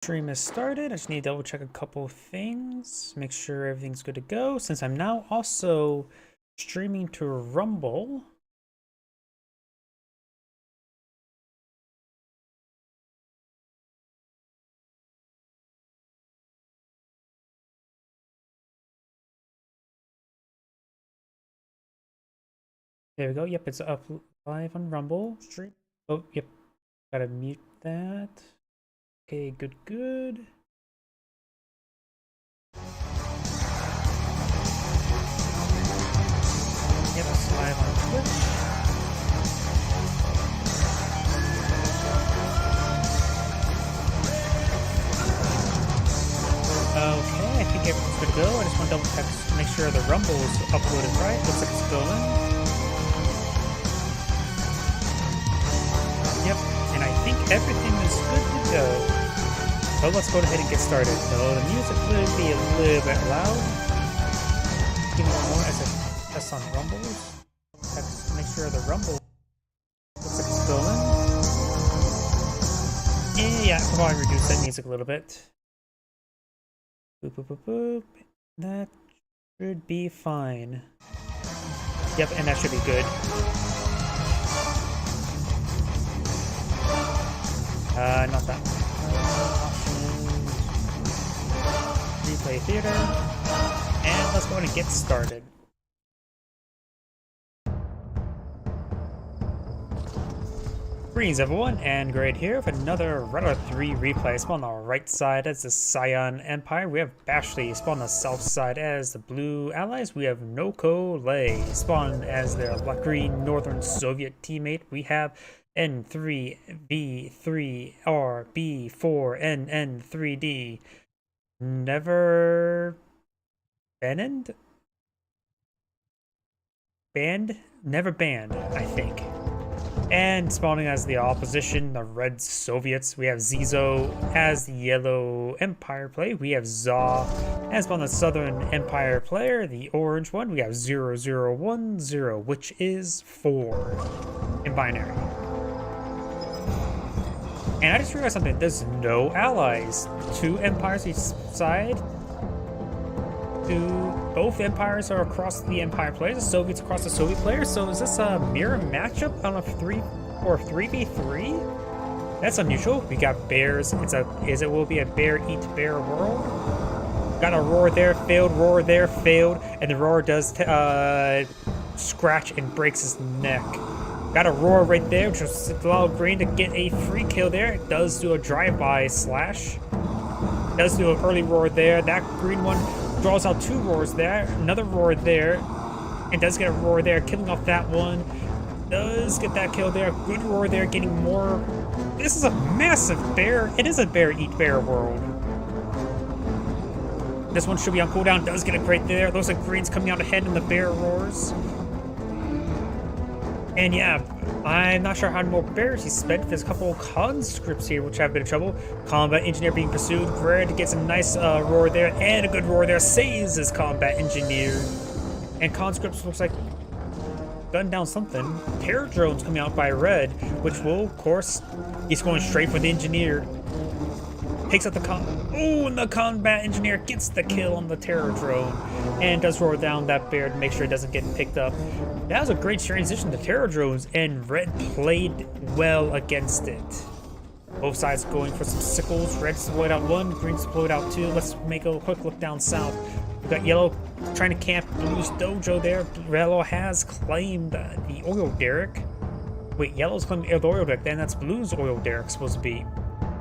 Stream is started. I just need to double check a couple of things, make sure everything's good to go. Since I'm now also streaming to Rumble. There we go. Yep, it's up live on Rumble stream. Oh, yep. Gotta mute that. Okay, good. Yep, it's live on Twitch. Okay, I think everything's good to go. I just want to double check to make sure the Rumble is uploaded right. Looks like it's going. Yep, and I think everything is good to go. So let's go ahead and get started. So the music will be a little bit loud. Give me more as I test on Rumbles. Have to make sure the Rumble looks like it's going. Yeah, I'll probably reduce that music a little bit. Boop, boop, boop, boop. That should be fine. Yep, and that should be good. Not that. Options. Replay theater. And let's go ahead and get started. Greetings everyone, and Grade here with another Red Alert 3 replay. Spawn on the right side as the Scion Empire. We have Bashley. Spawn on the south side as the Blue Allies. We have Noko Lay. Spawn as their green Northern Soviet teammate. We have N3B3RB4NN3D. Never banned? Never banned, I think. And spawning as the opposition, the Red Soviets, we have Zizo as the Yellow Empire player. We have Zaw as on the Southern Empire player. The orange one, we have 0010, which is 4 in binary. And I just realized something. There's no allies. 2 empires each side. Both empires are across the empire players, the Soviets across the Soviet players. So is this a mirror matchup on a 3v3? That's unusual. We got bears. It will be a bear eat bear world. Got a roar there, failed, roar there, failed, and the roar does scratch and breaks his neck. Got a roar right there, which will allow green to get a free kill there. It does do a drive-by slash. It does do an early roar there. That green one draws out 2 roars there, another roar there, and does get a roar there, killing off that one. Does get that kill there, good roar there, getting more. This is a massive bear. It is a bear eat bear world. This one should be on cooldown, does get a crate there. Looks like green's coming out ahead in the bear roars. And yeah, I'm not sure how many more bears he spent. There's a couple of conscripts here which have a bit of trouble. Combat engineer being pursued. Red gets a nice roar there and a good roar there. Saves his combat engineer. And conscripts looks like gunned down something. Terror drones coming out by Red, which will, of course, he's going straight for the engineer. Picks up the and the combat engineer gets the kill on the terror drone and does roar down that bear to make sure it doesn't get picked up. That was a great transition to terror drones, and Red played well against it. Both sides going for some sickles. Red's deployed out 1, Green's deployed out 2. Let's make a quick look down south. We've got Yellow trying to camp Blue's dojo there. Yellow has claimed the oil derrick. Wait, Yellow's claimed the oil derrick, then that's Blue's oil derrick supposed to be.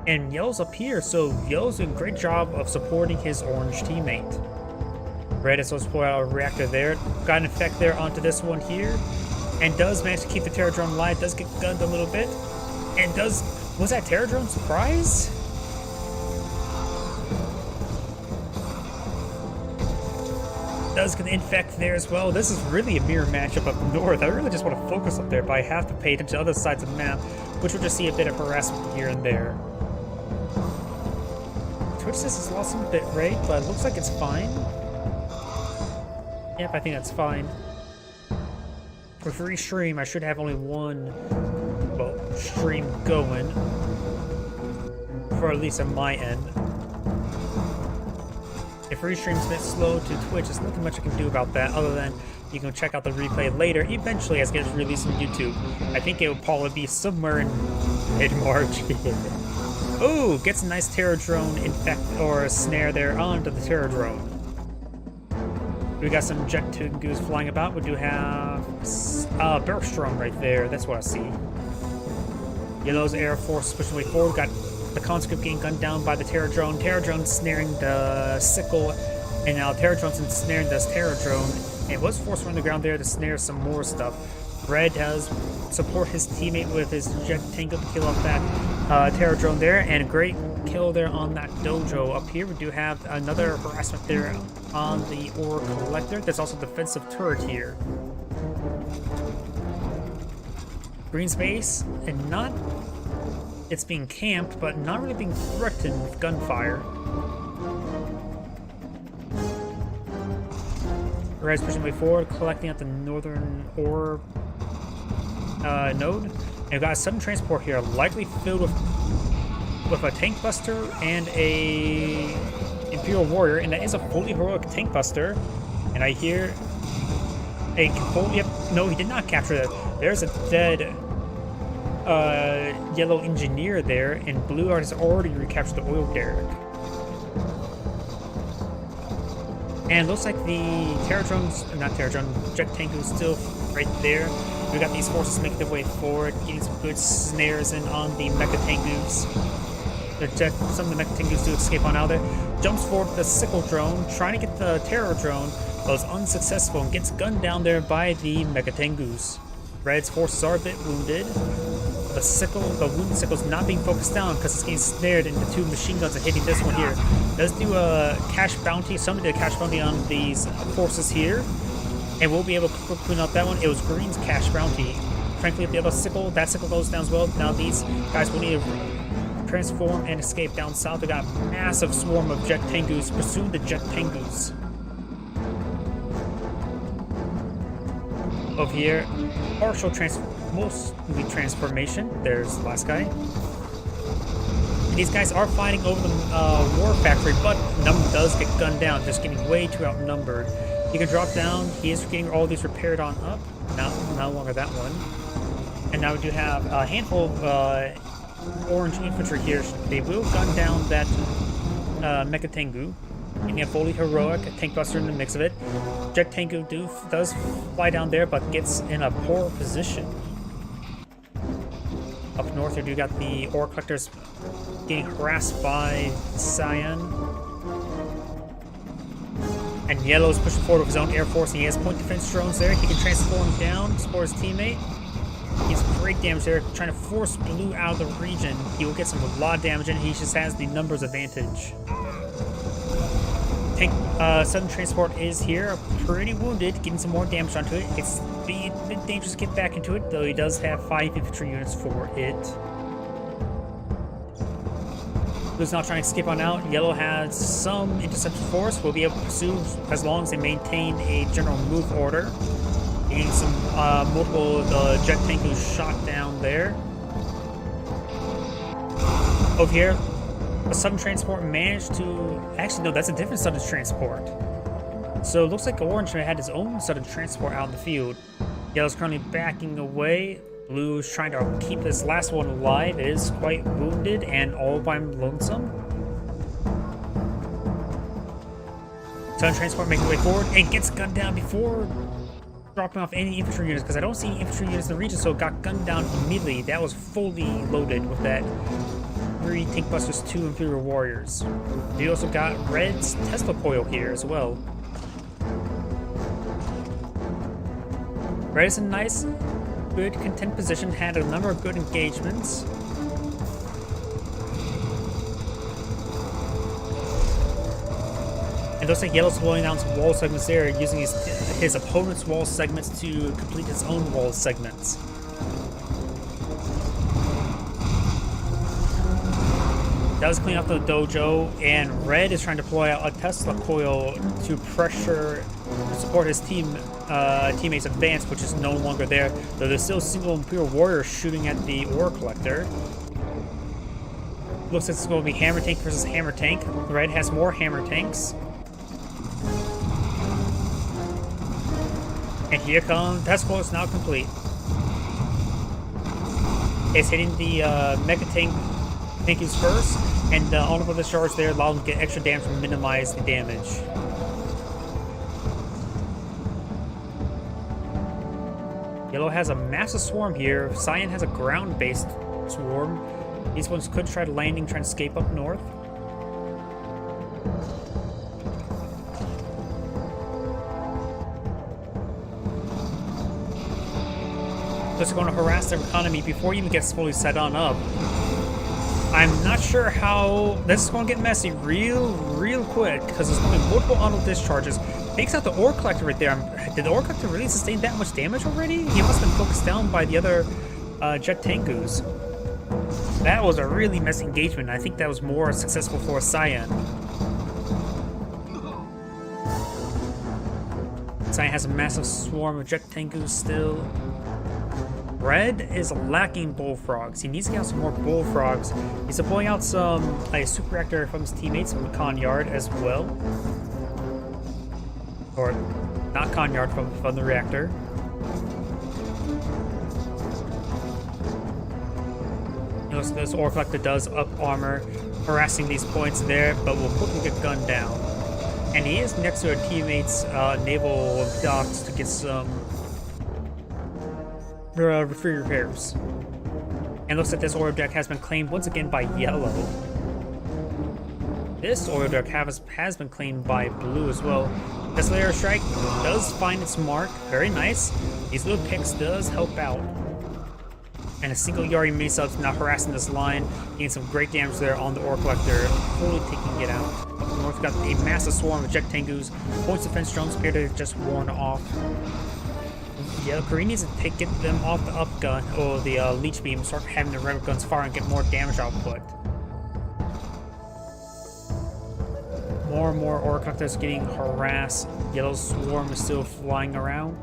And Yellow's up here, so Yellow's doing a great job of supporting his orange teammate. Red is supposed to pull out a reactor there. Got an effect there onto this one here. And does manage to keep the terror drone alive. Does get gunned a little bit. And does... Was that terror drone surprise? Does get the infect there as well. This is really a mirror matchup up north. I really just want to focus up there, but I have to pay attention to other sides of the map, which will just see a bit of harassment here and there. Twitch says it's lost some bit rate, but it looks like it's fine. Yep, I think that's fine. For free stream, I should have only one stream going. for at least on my end. If restream's a bit slow to Twitch, there's nothing much I can do about that other than you can check out the replay later, eventually as it gets released on YouTube. I think it will probably be somewhere in mid-March. Ooh, gets a nice Terror Drone infect or a snare there onto the Terror Drone. We got some Jet Tengus flying about. We do have Burst Drone right there. That's what I see. Yellow's Air Force pushing way forward. Got the conscript getting gunned down by the Terror Drone. Terror Drone snaring the Sickle, and now Terror Drone's ensnaring this Terror Drone. It was forced from the ground there to snare some more stuff. Red does support his teammate with his Jet Tango to kill off that Terror Drone there, and a great kill there on that dojo. Up here we do have another harassment there on the ore collector. There's also a defensive turret here. Green space, and not, it's being camped, but not really being threatened with gunfire. Red's pushing way forward, collecting at the northern ore node. And we've got a sudden transport here, likely filled with a tank buster and a Imperial Warrior, and that is a fully heroic tank buster. And I hear a full, yep, no, he did not capture that. There's a dead yellow engineer there, and blue has already recaptured the oil derrick. And it looks like the Terror Drones, not Terror Drone, Jet Tank is still right there. We got these forces making their way forward, getting some good snares in on the Mecha Tengus. Some of the Mecha Tengus do escape on out there. Jumps forward with the Sickle Drone, trying to get the Terror Drone, but is unsuccessful and gets gunned down there by the Mecha Tengus. Red's forces are a bit wounded. The wounded Sickle's not being focused down because it's getting snared, and the two machine guns are hitting this one here. Does do a cash bounty, somebody did a cash bounty on these forces here, and we'll be able to clean up that one. It was Green's cash bounty. Frankly, the other Sickle, that Sickle goes down as well. Now these guys will need to transform and escape down south. They got a massive swarm of Jet Tengus pursuing the Jet Tengus. Over here, mostly transformation. There's the last guy. And these guys are fighting over the war factory, but Num does get gunned down, just getting way too outnumbered. He can drop down. He is getting all these repaired on up. No longer that one. And now we do have a handful of orange infantry here. They will gun down that Mecha Tengu. Getting a fully heroic tank buster in the mix of it. Jet Tengu does fly down there, but gets in a poor position. Up north, we do got the ore collectors getting harassed by Cyan. And Yellow's pushing forward with his own air force, and he has point defense drones there. He can transform down, support his teammate. He's great damage there, trying to force Blue out of the region. He will get some a lot of damage, and he just has the numbers advantage. Tank, Sudden Transport is here, pretty wounded, getting some more damage onto it. It's a bit dangerous to get back into it, though he does have 5 infantry units for it. Blue's not trying to skip on out. Yellow has some interception force. We'll be able to pursue as long as they maintain a general move order. Getting some multiple Jet Tank who's shot down there. Over here, a Sudden Transport managed to... Actually, no, that's a different Sudden Transport. So it looks like Orange had his own Sudden Transport out in the field. Yellow's currently backing away. Blue's trying to keep this last one alive. It is quite wounded and all by lonesome. Sudden Transport making their way forward and gets gunned down before dropping off any infantry units, because I don't see any infantry units in the region, so it got gunned down immediately. That was fully loaded with that 3 Tank Busters, 2 Imperial Warriors. We also got Red's Tesla Coil here as well. Red is a nice, good content position, had a number of good engagements. It looks like Yellow's blowing down some wall segments there, using his opponent's wall segments to complete his own wall segments. That was cleaning up the dojo, and Red is trying to deploy out a Tesla Coil to support his teammates' advance, which is no longer there, though there's still a single Imperial Warrior shooting at the ore collector. Looks like it's going to be Hammer Tank versus Hammer Tank. Red has more Hammer Tanks. And here comes, test score is now complete. It's hitting the Mega Tankus first, and the honorable discharge there allows them to get extra damage and minimize the damage. Yellow has a massive swarm here. Cyan has a ground-based swarm. These ones could try landing, trying to escape up north. Just going to harass their economy before it even gets fully set on up. I'm not sure how this is going to get messy real quick because there's going to be multiple auto discharges. Takes out the ore collector right there. Did the ore collector really sustain that much damage already? He must have been focused down by the other Jet Tengus. That was a really messy engagement. I think that was more successful for Cyan. Cyan has a massive swarm of Jet Tengus still. Red is lacking bullfrogs. He needs to get out some more bullfrogs. He's deploying out a super reactor from his teammates from Konyard as well. Or not Konyard, from the reactor. Notice this ore collector does up armor, harassing these points there, but will quickly get gunned down. And he is next to our teammates' naval docks to get some free repairs. And looks like this oil deck has been claimed once again by yellow. This oil deck has been claimed by blue as well. This layer strike does find its mark. Very nice. These little picks does help out. And a single Yari mini subs now harassing this line, getting some great damage there on the ore collector, fully taking it out. Up north, we've got a massive swarm of Jet Tengus. Points defense drones appear to have just worn off. Yeah, Korea needs to get them off the up gun or the leech beam, start having the rebel guns fire and get more damage output. More and more ore collectors getting harassed. Yellow swarm is still flying around.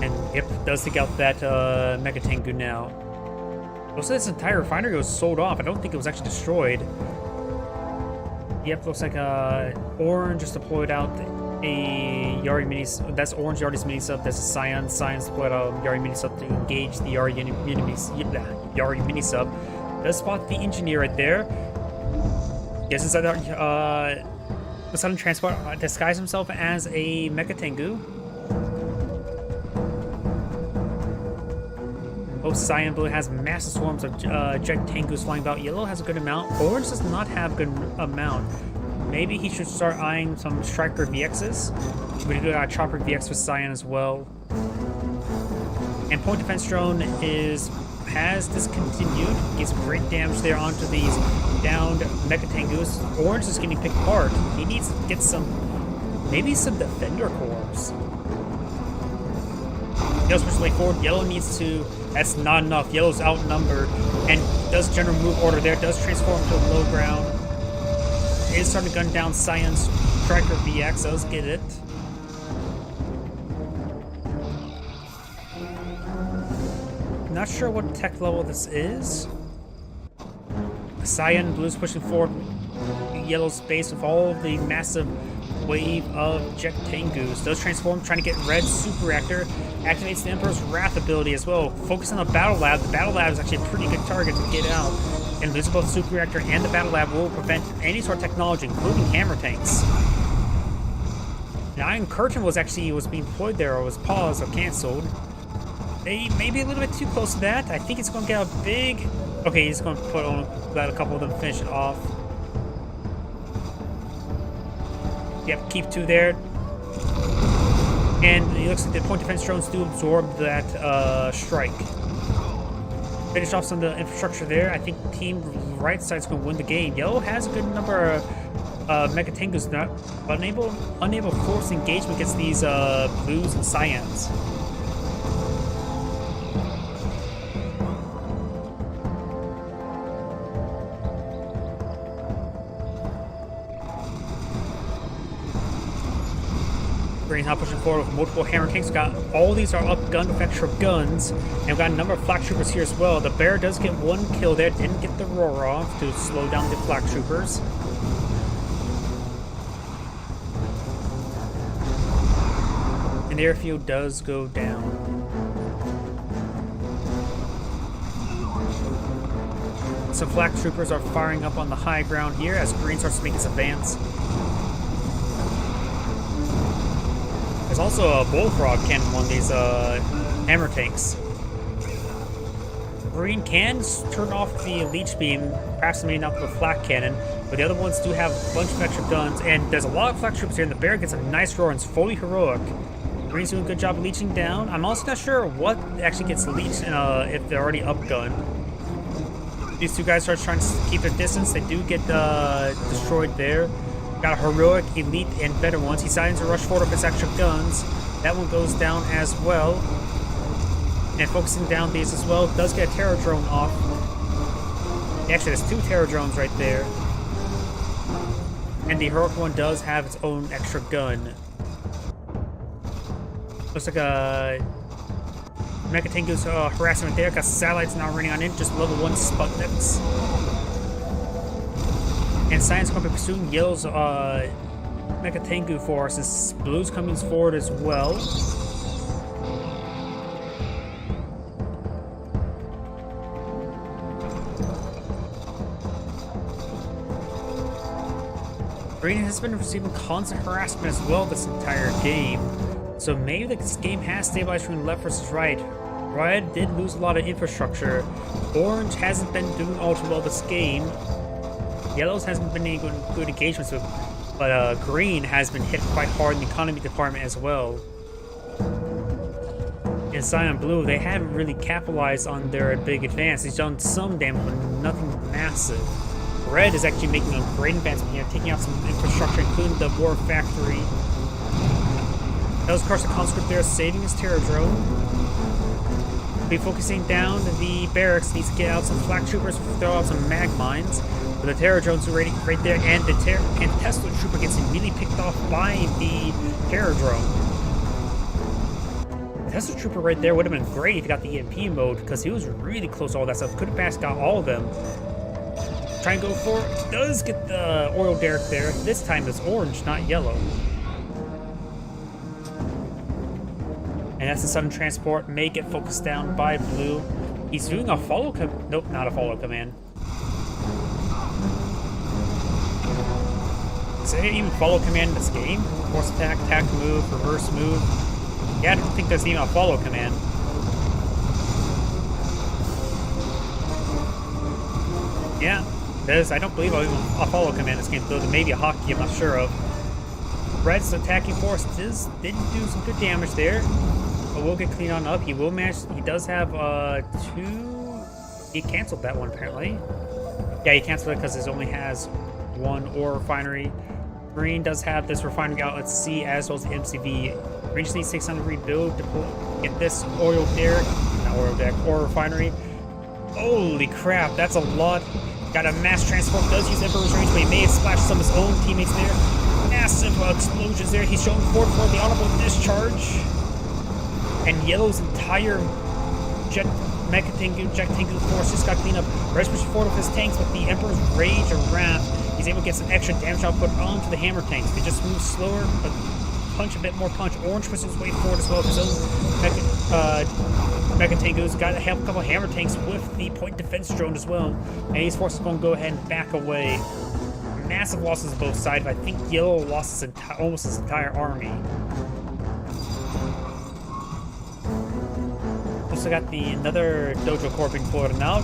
And yep, does take out that Mega Tengu now. Looks like this entire refinery was sold off. I don't think it was actually destroyed. Yep, looks like Orange just deployed out a Yari mini. That's Orange Yari's mini sub. That's a Cyan. Cyan's deployed a Yari mini sub to engage the Yari mini sub. Does spot the engineer right there. Yes, inside the sudden transport disguise himself as a Mega Tengu. Both Cyan and Blue has massive swarms of Jet Tengus flying about. Yellow has a good amount. Orange does not have a good amount. Maybe he should start eyeing some Striker VXs. We do got a Chopper VX with Cyan as well. And Point Defense Drone has discontinued. Gets great damage there onto these downed Mega Tengus. Orange is getting picked apart. He needs to get maybe some Defender Cores. Yellow's pushing way forward. Yellow needs to. That's not enough. Yellow's outnumbered and does general move order there. Does transform to low ground. Is starting to gun down Cyan's Striker VX. Does get it. Not sure what tech level this is. Cyan, Blue's pushing forward. Yellow's base with all of the massive wave of Jet Tengus. Does transform, trying to get Red Super Reactor. Activates the Emperor's Wrath ability as well. Focus on the Battle Lab. The Battle Lab is actually a pretty good target to get out. And losing both Super Reactor and the Battle Lab will prevent any sort of technology, including hammer tanks. Now, Iron Curtain was being deployed there, or was paused or canceled. They may be a little bit too close to that. I think it's going to get a big. Okay, he's going to put on, let a couple of them finish it off. Yep, keep two there. And it looks like the point defense drones do absorb that strike. Finish off some of the infrastructure there. I think team right side is going to win the game. Yellow has a good number of Mega Tengus, but unable to force engagement against these Blues and Cyans. Green's now pushing forward with multiple hammer tanks. Got all these are upgunned with extra guns, and we've got a number of flak troopers here as well. The bear does get one kill there, didn't get the roar off to slow down the flak troopers. And the airfield does go down. Some flak troopers are firing up on the high ground here as Green starts to make its advance. There's also a bullfrog cannon on these hammer tanks. Green can turn off the leech beam, perhaps maybe not with a flak cannon, but the other ones do have a bunch of extra guns, and there's a lot of flak troopers here, and the bear gets a nice roar and it's fully heroic. Green's doing a good job of leeching down. I'm also not sure what actually gets leeched if they're already upgunned. These two guys start trying to keep their distance. They do get destroyed there. Got a heroic, elite, and better ones. He decides to rush forward with his extra guns. That one goes down as well. And focusing down these as well. Does get a terror drone off. Actually, there's two terror drones right there. And the heroic one does have its own extra gun. Looks like a Mecha Tengu's harassment there. Got satellites now running on in. Just level 1 Sputniks. And Science Company pursuing Yellow's Mecha Tengu forces. Blue's coming forward as well. Green has been receiving constant harassment as well this entire game. So maybe this game has stabilized between left versus right. Red did lose a lot of infrastructure. Orange hasn't been doing all too well this game. Yellows hasn't been any good engagements with, but Green has been hit quite hard in the economy department as well. And Cyan and Blue, they haven't really capitalized on their big advance. He's done some damage, but nothing massive. Red is actually making a great advancement here, taking out some infrastructure, including the war factory. Does crush the conscript there, saving his terror drone. Be focusing down the barracks, needs to get out some flak troopers, throw out some mag mines. But the terror drones are right there, and the Tesla trooper gets immediately picked off by the terror drone. The Tesla trooper right there would have been great if he got the EMP mode, because he was really close to all that stuff. Could have got all of them. Try and go for it. Does get the oil derrick there. This time it's orange, not yellow. And that's the sudden transport. May get focused down by Blue. He's doing a follow command. Nope, not a follow command. Is there even follow command in this game? Force attack, attack move, reverse move. Yeah, I don't think there's even a follow command. Yeah, there's. I don't believe there's a follow command in this game, though there may be a hotkey, I'm not sure of. Red's attacking force didn't do some good damage there. But we'll get clean on up. He will manage. He does have two. He canceled that one apparently. Yeah, he canceled it because it only has one ore refinery. Green does have this refinery outlet C as well as the MCV. Green just needs 600 rebuild to get this oil derrick, not oil derrick, ore refinery. Holy crap, that's a lot. Got a mass transport. Does use Emperor's range, but he may have splashed some of his own teammates there. Massive explosions there. He's showing forward for the honorable discharge. And Yellow's entire Mecha Tengu force just got cleaned up. Red's pushing forward with his tanks with the Emperor's Rage and Wrath. He's able to get some extra damage output onto the hammer tanks. They just move slower, but punch a bit more punch. Orange pushes his way forward as well with his own Mecha Tengu's. Got a couple hammer tanks with the point defense drone as well. And these forces are going to go ahead and back away. Massive losses on both sides, but I think Yellow lost almost his entire army. Also got another Dojo Corps being floated out.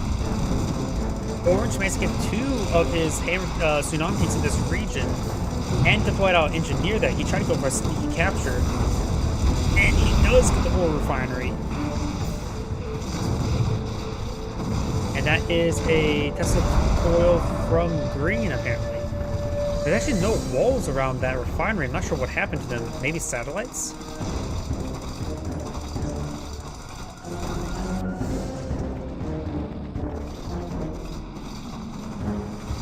Orange managed to get two of his tsunami tanks in this region and deployed out engineer that. He tried to go for a sneaky capture. And he does get the ore refinery. And that is a Tesla coil from Green apparently. There's actually no walls around that refinery. I'm not sure what happened to them. Maybe satellites?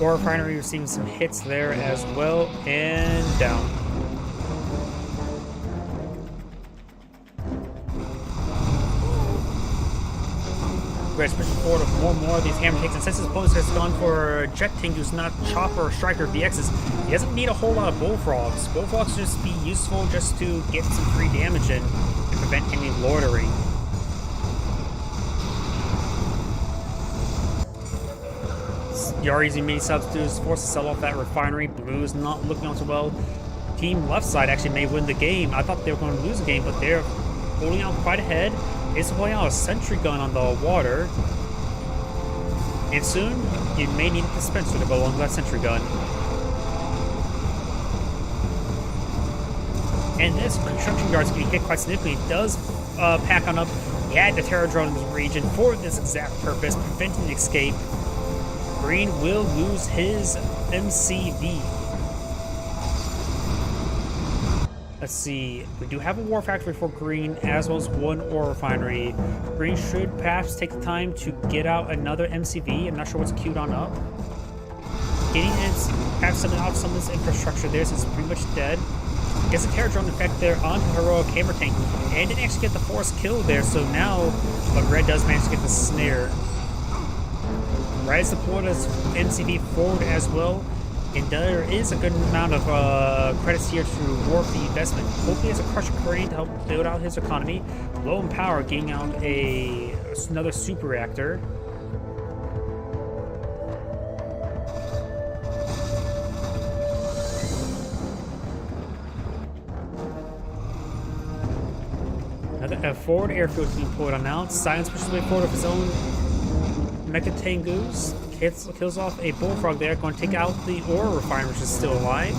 Ore refinery receiving some hits there as well, and down. pushing forward with more of these hammer tanks. And since his opponent has gone for Jet Tengus, not Chopper or Striker VXs, he doesn't need a whole lot of Bullfrogs. Bullfrogs just be useful just to get some free damage in and prevent any loitering. Yari's mini substitutes forced to sell off that refinery. Blue's not looking all too well. Team left side actually may win the game. I thought they were going to lose the game, but they're holding out quite ahead. It's pulling out a sentry gun on the water. And soon, you may need a dispenser to go along with that sentry gun. And this construction yard's getting hit quite significantly. It does pack on up. He had the Terror Drone in the region for this exact purpose, preventing escape. Green will lose his MCV. Let's see, we do have a war factory for Green, as well as one ore refinery. Green should perhaps take the time to get out another MCV. I'm not sure what's queued on up. Getting his, perhaps something off some of this infrastructure there, since it's pretty much dead. Gets a Terror Drone effect there onto Heroic Hammer Tank, and didn't actually get the forced kill there, so now, but Red does manage to get the snare. Red has deployed his MCV forward as well. And there is a good amount of credits here to War for the investment. Hopefully, as a Crusher Crane to help build out his economy. Low in power, getting out another super reactor. Another forward airfield is being pulled on now. Silence pushes way forward of his own Mecha Tengus. Kills off a Bullfrog there, going to take out the ore refinery, which is still alive.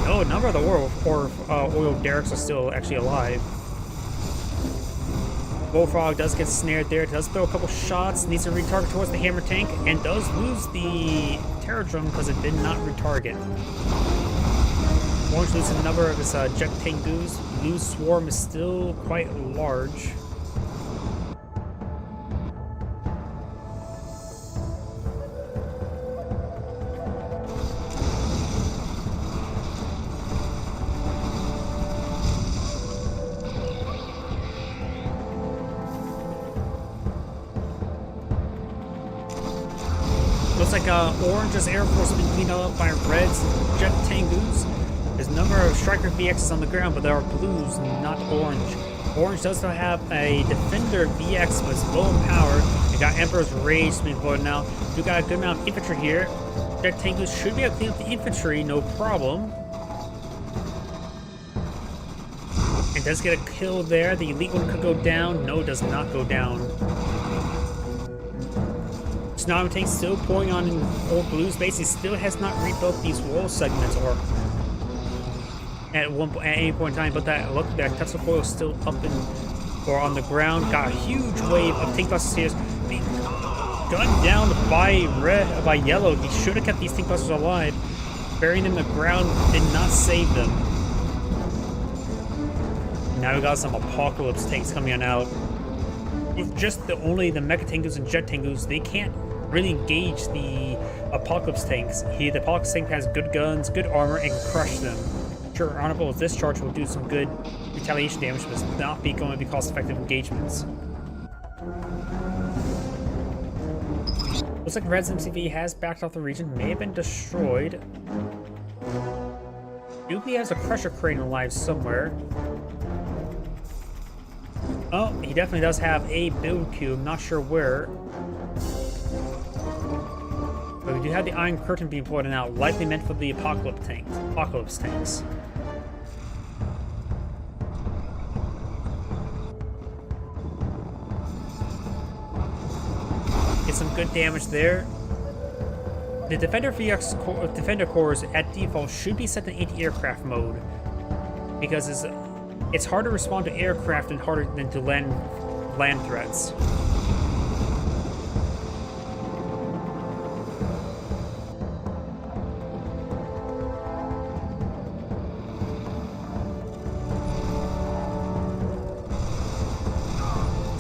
Oh, a number of the oil derricks are still actually alive. Bullfrog does get snared there, does throw a couple shots, needs to retarget towards the hammer tank, and does lose the Terror Drone because it did not retarget. Orange loses a number of his Jet Tengus. Blue Swarm is still quite large. Looks like Orange's Air Force has been cleaned up by Red's Jet Tengus. There's a number of Striker VXs on the ground, but there are Blues, not Orange. Orange does not have a Defender VX, but it's low in power. They got Emperor's Rage being deployed now. We got a good amount of infantry here. Jet Tengus should be able to clean up the infantry, no problem. And does get a kill there. The elite one could go down. No, does not go down. Tsunami Tank still pouring on in old Blue's base. He still has not rebuilt these wall segments or at any point in time, but that look, that Tesla coil is still up or on the ground. Got a huge wave of tank busters here, being gunned down by Yellow. He should have kept these tank busters alive. Burying them in the ground did not save them. Now we got some Apocalypse tanks coming on out. With just only the Mecha Tengus and Jet Tengus, they can't really engage the Apocalypse tanks. The Apocalypse tank has good guns, good armor, and can crush them. Sure, Honorable Discharge will do some good retaliation damage, but it's not going to be cost-effective engagements. Looks like Red's MCV has backed off the region, may have been destroyed. Nuclei has a Crusher Crane alive somewhere. Oh, he definitely does have a build cube, not sure where. But we do have the Iron Curtain being pointed out, likely meant for the Apocalypse tanks. Get some good damage there. The Defender VX Defender cores at default should be set to anti-aircraft mode, because it's harder to respond to aircraft and harder than to land threats.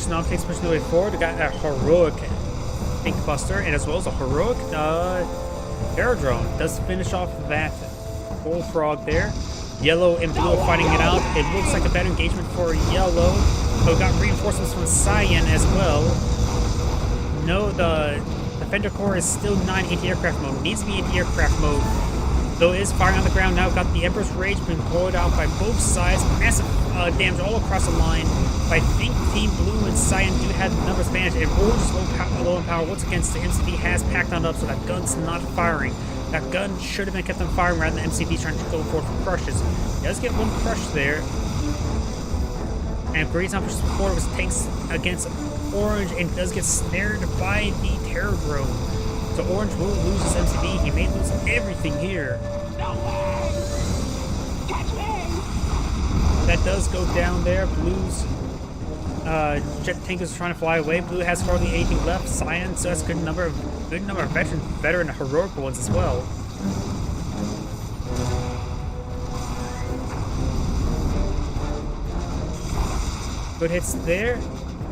Now takes pushing the way forward. We got a Heroic Tank Buster, and as well as a Heroic Terror Drone. Does finish off that Bullfrog there. Yellow and Blue are fighting it out. It looks like a better engagement for Yellow. But we got reinforcements from Cyan as well. No, the Defender Corps is still not in anti-aircraft mode. It needs to be anti-aircraft mode. Though it is firing on the ground now. Got the Emperor's Rage being pulled out by both sides. Massive damage all across the line. But I think Team Blue and Cyan do have the numbers advantage. And Orange is low in power once again. The MCV has packed on up, so that gun's not firing. That gun should have been kept on firing rather than MCV trying to go forward for crushes. He does get one crush there. And Green's not pushes forward with tanks against Orange and does get snared by the Terror Drone. So Orange will lose his MCV. He may lose everything here. No way! Catch me! That does go down there. Blue's jet tank is trying to fly away. Blue has hardly anything left. Cyan, so that's a good number of veteran heroic ones as well. Good hits there.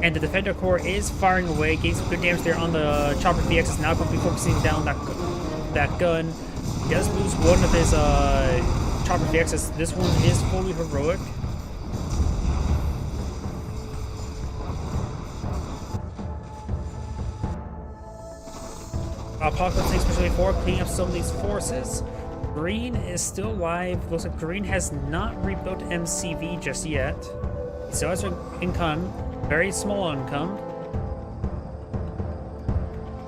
And the Defender Corps is firing away, getting some good damage there on the Chopper VX. Is now going to be focusing down that gun. He does lose one of his Chopper VXs. This one is fully heroic. Apocalypse takes specially forward, cleaning up some of these forces. Green is still alive. Looks like Green has not rebuilt MCV just yet. He still has income. Very small income.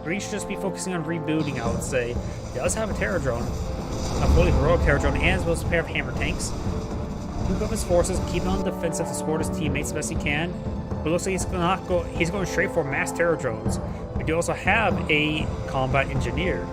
Green should just be focusing on rebuilding, I would say. He does have a Terror Drone. A fully heroic Terror Drone, and as well as a pair of hammer tanks. Move up his forces, keep on defensive to support his teammates the best he can. But it looks like he's going straight for mass Terror Drones. We do also have a combat engineer.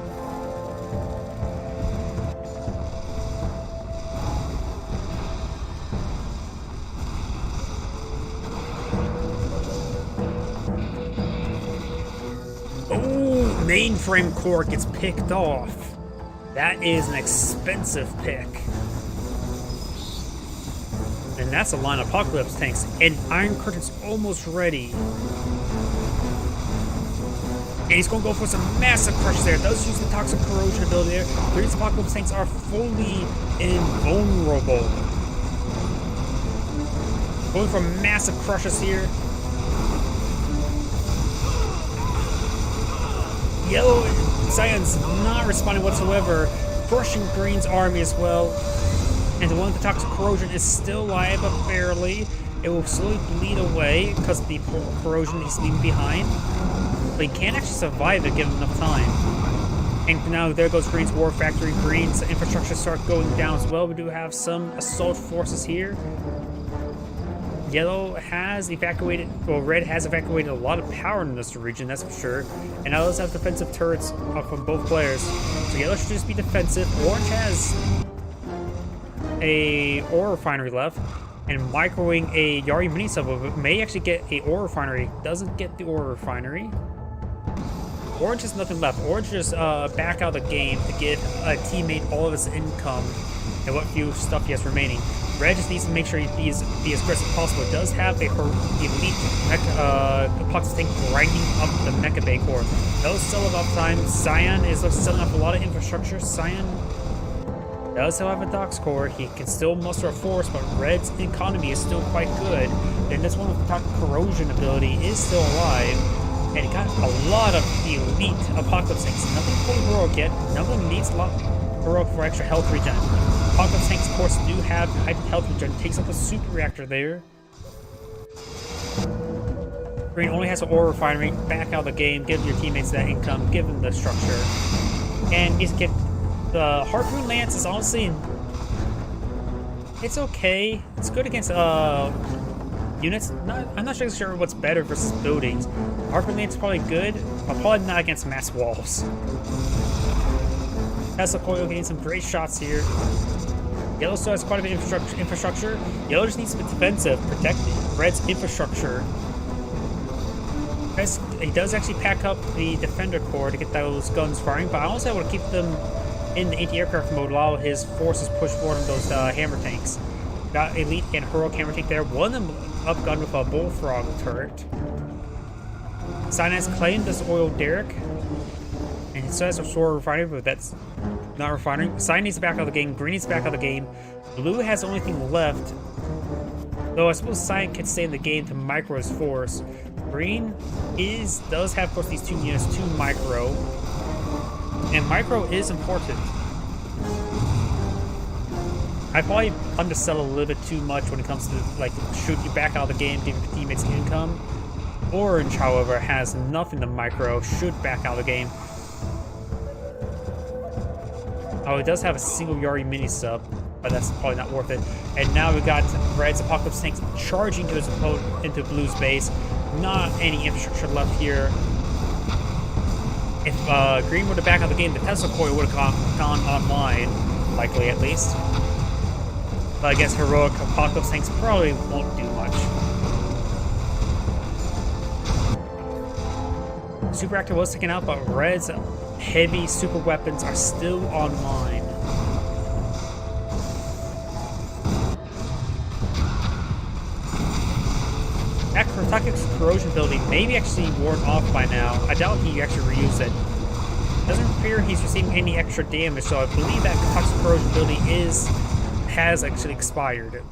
Mainframe Corps gets picked off. That is an expensive pick. And that's a line of Apocalypse tanks. And Iron Curtain's almost ready. And he's going to go for some massive crushes there. Does use the Toxic Corrosion ability there. Green's Apocalypse tanks are fully invulnerable. Going for massive crushes here. Yellow Cyan's not responding whatsoever, crushing Green's army as well. And the one with the Toxic Corrosion is still alive, but barely. It will slowly bleed away because the corrosion he's leaving behind. But he can't actually survive it given enough time. And now there goes Green's War Factory. Green's infrastructure start going down as well. We do have some assault forces here. Yellow has evacuated, well, Red has evacuated a lot of power in this region, that's for sure. And now let's have defensive turrets from both players. So Yellow should just be defensive. Orange has a ore refinery left, and microwing a Yari mini sub may actually get a ore refinery. Doesn't get the ore refinery. Orange has nothing left. Orange just back out of the game to give a teammate all of his income and what few stuff he has remaining. Red just needs to make sure he be as aggressive as possible. It does have a elite Apocalypse tank grinding up the Mecha Bay core. Does sell it off time. Cyan is selling off a lot of infrastructure. Cyan does have a Dox core. He can still muster a force, but Red's economy is still quite good. And this one with the Corrosion ability is still alive. And he got a lot of elite Apocalypse tanks. Nothing fully heroic yet. None of them needs a lot heroic for extra health regen. Apocalypse tanks, of course, do have heightened health regen. Takes up the super reactor there. Green only has an ore refinery. Back out of the game. Give your teammates that income. Give them the structure. And he's get the Harpoon Lance is honestly, it's okay. It's good against units. I'm not sure what's better versus buildings. Harpoon Lance is probably good, but probably not against mass walls. Tesla Coil getting some great shots here. Yellow still has quite a bit of infrastructure. Yellow just needs to be defensive, protecting Red's infrastructure. He does actually pack up the Defender Corps to get those guns firing, but I also want to keep them in the anti-aircraft mode while his forces push forward on those hammer tanks. Got elite and heroic hammer tank there. One of them upgunned with a bullfrog turret. Cyan has claimed this oil derrick. And it still has a sword refinery, but that's not refinery. Cyan needs to back out of the game. Green needs to back out of the game. Blue has the only thing left. Though I suppose Cyan can stay in the game to micro his force. Green does have, of course, these 2 units to Micro, and Micro is important. I probably undersell a little bit too much when it comes to like shoot you back out of the game, give your teammates income. Orange, however, has nothing to Micro, shoot back out of the game. Oh, it does have a single Yari mini sub, but that's probably not worth it. And now we got Red's Apocalypse tanks charging to his opponent into Blue's base. Not any infrastructure left here. If Green were to back out of the game, the Tesla Coil would have gone online, likely at least. But I guess heroic Apocalypse tanks probably won't do much. Super Reactor was taken out, but Red's heavy super weapons are still online. That Toxic Corrosion ability may be actually worn off by now. I doubt he actually reused it. Doesn't appear he's receiving any extra damage, so I believe that Toxic Corrosion ability has actually expired.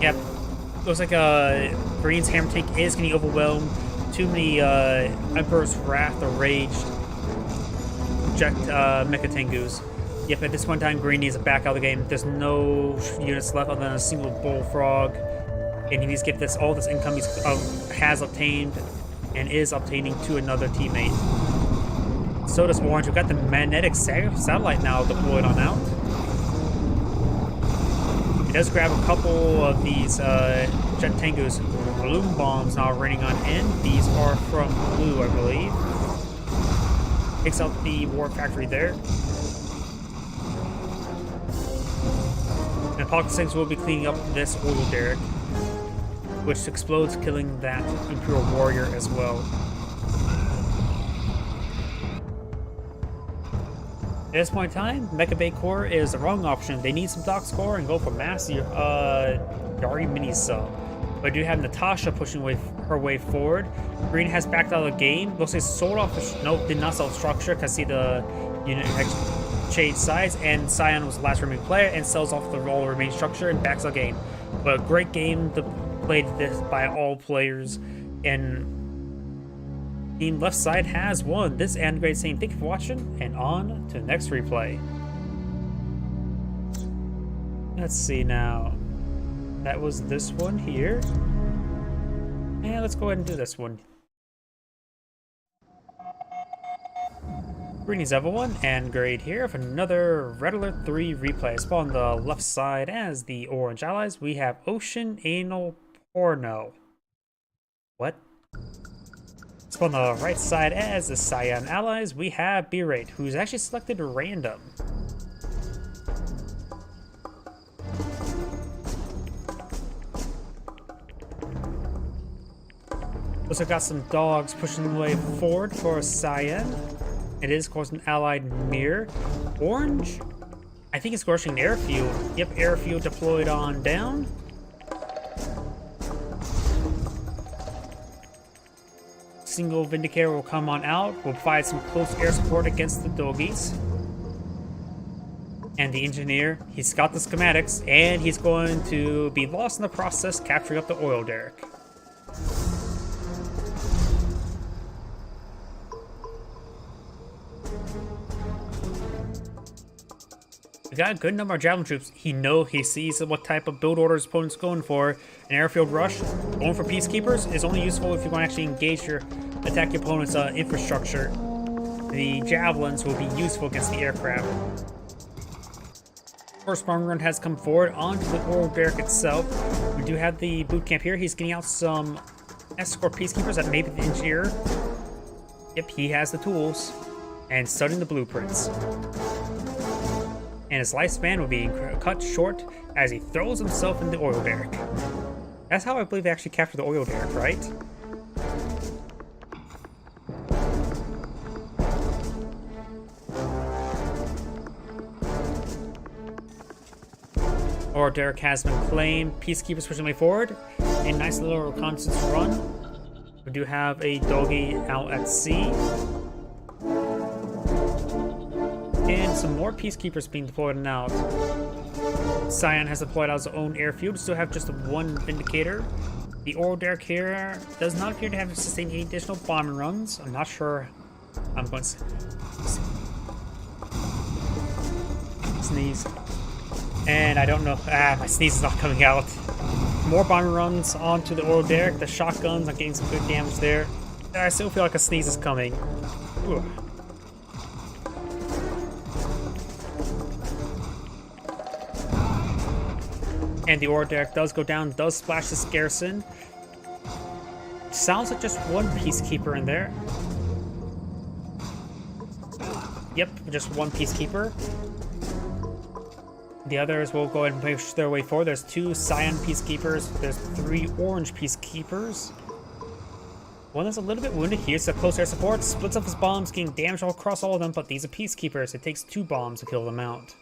Yep. Looks like Green's Hammer Tank is getting overwhelmed. Too many Emperor's Wrath or Rage Jet Mecha Tengus. Yep, at this point in time, Green needs to back out of the game. There's no units left other than a single Bullfrog. And he needs to get all this income he has obtained and is obtaining to another teammate. So does Orange. We've got the magnetic satellite now deployed on out. He does grab a couple of these Jet Tengu's Bloom Bombs now raining on in. These are from Blue, I believe. Takes out the War Factory there. And Apocalypse Tanks will be cleaning up this oil derrick, which explodes, killing that Imperial Warrior as well. At this point in time, Mecha Bay Core is the wrong option. They need some Dock Score and go for mass Yari mini sub. But I do have Natasha pushing her way forward. Green has backed out of the game. Looks like sold off. Nope, did not sell structure because see the unit changed size, and Cyan was the last remaining player and sells off the all remaining structure and backs out the game. But a great game played this by all players, and Team Left Side has won. This and great saying thank you for watching, and on to the next replay. Let's see now. That was this one here. And let's go ahead and do this one. Greetings everyone, and Grade here for another Red Alert 3 replay. So on the left side as the Orange Allies, we have Ocean Anal Porno. What? So on the right side as the Cyan Allies, we have Berate, who's actually selected random. Also got some dogs pushing the way forward for Cyan. It is, of course, an allied mirror. Orange, I think it's rushing airfield. Yep, airfield deployed on down. Single Vindicator will come on out. Will provide some close air support against the doggies. And the engineer, he's got the schematics, and he's going to be lost in the process, capturing up the oil derrick. We got a good number of Javelin troops. He sees what type of build order his opponent's going for. An airfield rush, going for Peacekeepers, is only useful if you want to actually attack your opponent's infrastructure. The Javelins will be useful against the aircraft. First Spawn Run has come forward onto the oil derrick itself. We do have the boot camp here. He's getting out some escort Peacekeepers that may be the engineer. Yep, he has the tools. And studying the blueprints. And his lifespan will be cut short as he throws himself in the oil derrick. That's how I believe they actually captured the oil derrick, right? Oil derrick has been claimed. Peacekeepers pushing way forward. A nice little reconnaissance run. We do have a doggy out at sea. some more peacekeepers being deployed now. Cyan has deployed out his own airfield. Still have just one Vindicator. The Oro Derrick here does not appear to have sustained any additional bombing runs. I'm not sure. I'm going to sneeze. And I don't know. My sneeze is not coming out. More bombing runs onto the Oro Derrick. The shotguns are getting some good damage there. I still feel like a sneeze is coming. Ooh. And the Oro Derrick does go down, does splash this garrison. Sounds like just one peacekeeper in there. Yep, just one peacekeeper. The others will go ahead and push their way forward. There's 2 cyan peacekeepers. There's 3 orange peacekeepers. One is a little bit wounded. Here's the close air support. Splits up his bombs, getting damage all across all of them, but these are peacekeepers. It takes 2 bombs to kill them out.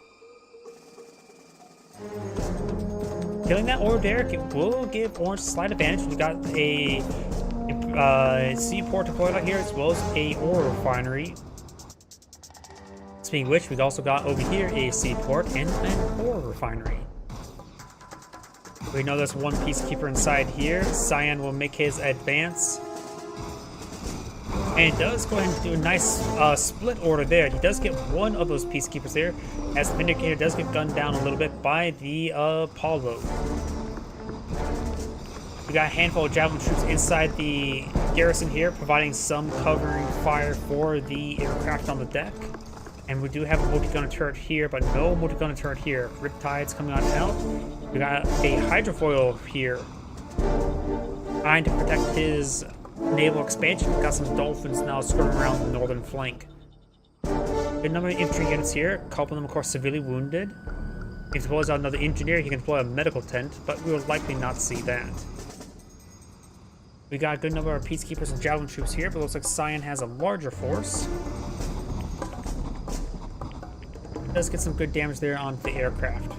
Killing that Oro Derrick, it will give Orange a slight advantage. We got a seaport deployed out here, as well as a ore refinery. Speaking of which, we've also got over here a seaport and an ore refinery. We know there's one peacekeeper inside here. Cyan will make his advance. And it does go ahead and do a nice split order there. He does get one of those peacekeepers there, as the Vindicator does get gunned down a little bit by the Apollo. We got a handful of Javelin troops inside the garrison here, providing some covering fire for the aircraft on the deck. And we do have a multi-gunner turret here, but no multi-gunner turret here. Riptide's coming on out. We got a hydrofoil here, trying to protect his naval expansion. We've got some dolphins now skirting around the northern flank. Good number of infantry units here, a couple of them of course severely wounded. If he deploys out another engineer, he can deploy a medical tent, but we will likely not see that. We got a good number of peacekeepers and javelin troops here, but it looks like Cyan has a larger force. Does get some good damage there on the aircraft.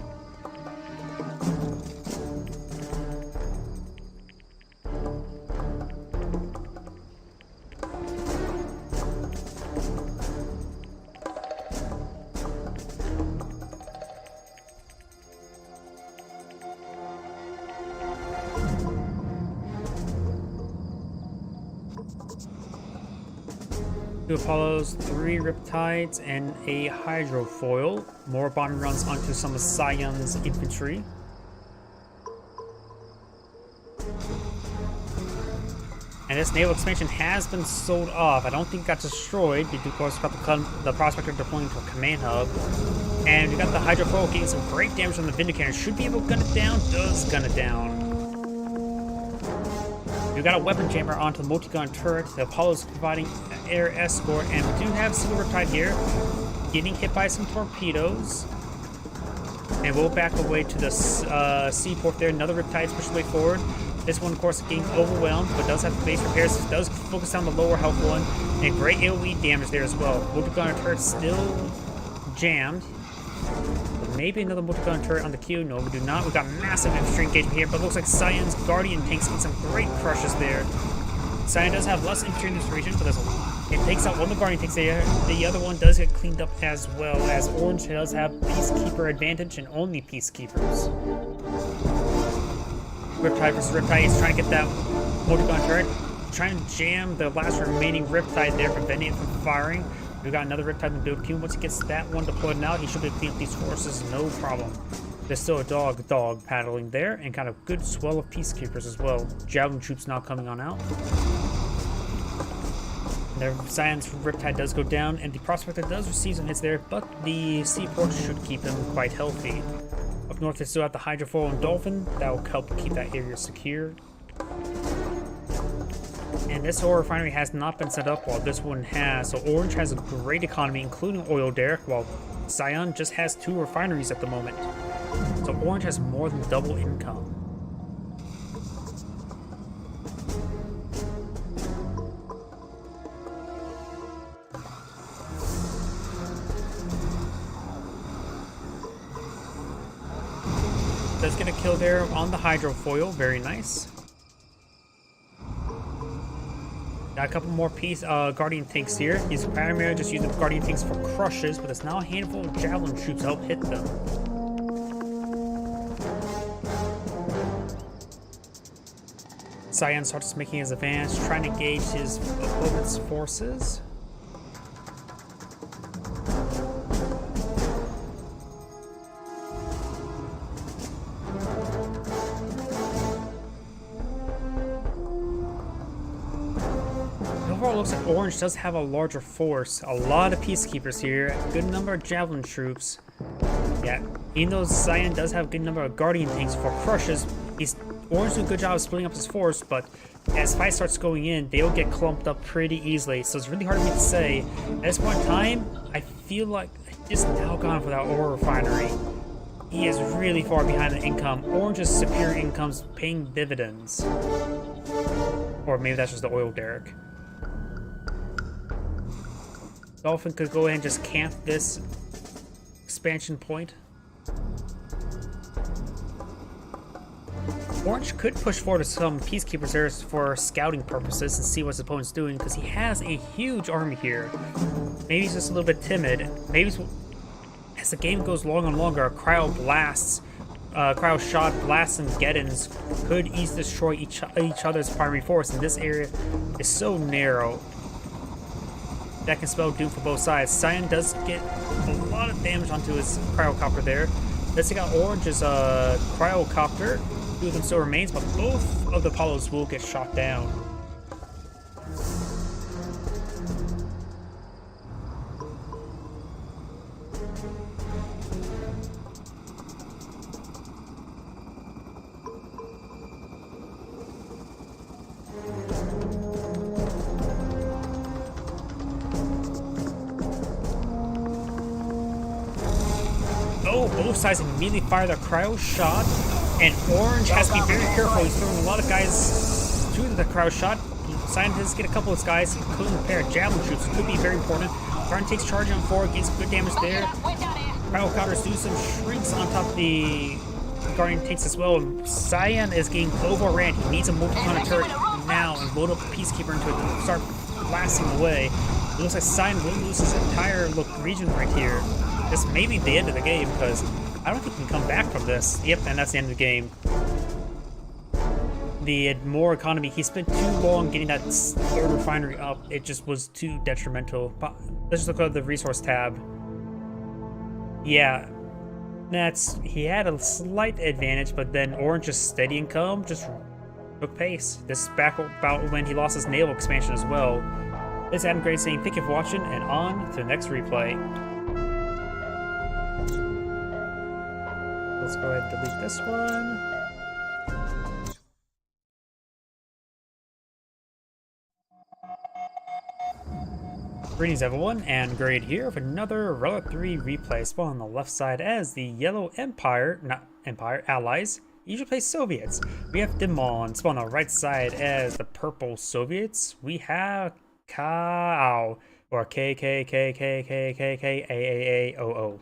Two Apollos, 3 Riptides, and a Hydrofoil. More bombing runs onto some of Cyan's infantry. And this naval expansion has been sold off. I don't think it got destroyed because, of course, we got the Prospector deploying to a command hub. And we got the Hydrofoil getting some great damage on the Vindicator. Should be able to gun it down. Does gun it down. We got a weapon jammer onto the multi-gun turret. The Apollo's providing air escort, and we do have a single Riptide here, getting hit by some torpedoes. And we'll back away to the seaport there. Another Riptide's pushing way forward. This one, of course, getting overwhelmed, but does have base repairs. Does focus on the lower health one, and great AoE damage there as well. Multi-gun turret still jammed. Maybe another multi-gun turret on the queue. No, we do not. We got massive infantry engagement here, but it looks like Cyan's Guardian tanks getting some great crushes there. Cyan does have less infantry in this region, but it takes out one of the Guardian tanks there. The other one does get cleaned up as well, as Orange does have Peacekeeper advantage and only Peacekeepers. Riptide versus Riptide is trying to get that multi-gun turret, trying to jam the last remaining Riptide there, preventing it from firing. We got another Riptide in the build queue. Once he gets that one deployed now, he should be able to clean up these forces, no problem. There's still a dog paddling there, and kind of good swell of peacekeepers as well. Javelin troops now coming on out. Their Cyan's Riptide does go down, and the Prospector does receive some hits there, but the seaport should keep him quite healthy. Up north, they still have the Hydrofoil and Dolphin. That will help keep that area secure. And this ore refinery has not been set up while this one has. So Orange has a great economy, including Oil Derrick, while Cyan just has 2 refineries at the moment. So Orange has more than double income. Does get a kill there on the Hydrofoil, very nice. Got a couple more Guardian tanks here. He's primarily just using the Guardian tanks for crushes, but there's now a handful of Javelin troops to help hit them. Cyan starts making his advance, trying to engage his opponent's forces. Overall, it looks like Orange does have a larger force. A lot of Peacekeepers here, a good number of Javelin troops. Yeah, even though Cyan does have a good number of Guardian tanks for crushes, Orange doing a good job of splitting up his force, but as fight starts going in, they'll get clumped up pretty easily, so it's really hard for me to say. At this point in time, I feel like I just now gone for that ore refinery. He is really far behind in income. Orange's superior income's paying dividends. Or maybe that's just the oil derrick. Dolphin could go ahead and just camp this expansion point. Orange could push forward to some Peacekeepers there for scouting purposes and see what his opponent's doing, because he has a huge army here. Maybe he's just a little bit timid. Maybe as the game goes longer and longer, cryo shot blasts and Geddons could easily destroy each other's primary force, and this area is so narrow that can spell doom for both sides. Cyan does get a lot of damage onto his cryocopter there. Let's take out Orange's cryocopter. Two of them still remains, but both of the Apollos will get shot down. Oh, both sides immediately fire their cryo shot. And Orange has to be very careful. He's throwing a lot of guys to the cryo shot. Scientists get a couple of these guys, including a pair of Javelin troops. Could be very important. Guardian takes charge on 4, gets good damage there. Cryocopters do some shrinks on top of the Guardian tanks as well. And Cyan is getting overran. He needs a multi-counter turret now and load up the Peacekeeper into it to start blasting away. It looks like Cyan will lose his entire region right here. This may be the end of the game, because I don't think he can come back from this. Yep, and that's the end of the game. The more economy, he spent too long getting that third refinery up. It just was too detrimental. But let's just look at the resource tab. Yeah, he had a slight advantage, but then Orange's steady income just took pace. This is back about when he lost his naval expansion as well. This is Adam Gray saying thank you for watching, and on to the next replay. Let's go ahead and delete this one. Greetings everyone, and Grade here with another Relic 3 replay. Spawn on the left side as the Yellow Allies usually play Soviets. We have Demon. Spawn on the right side as the Purple Soviets. We have Kao, or KKKKKKKAAAOO.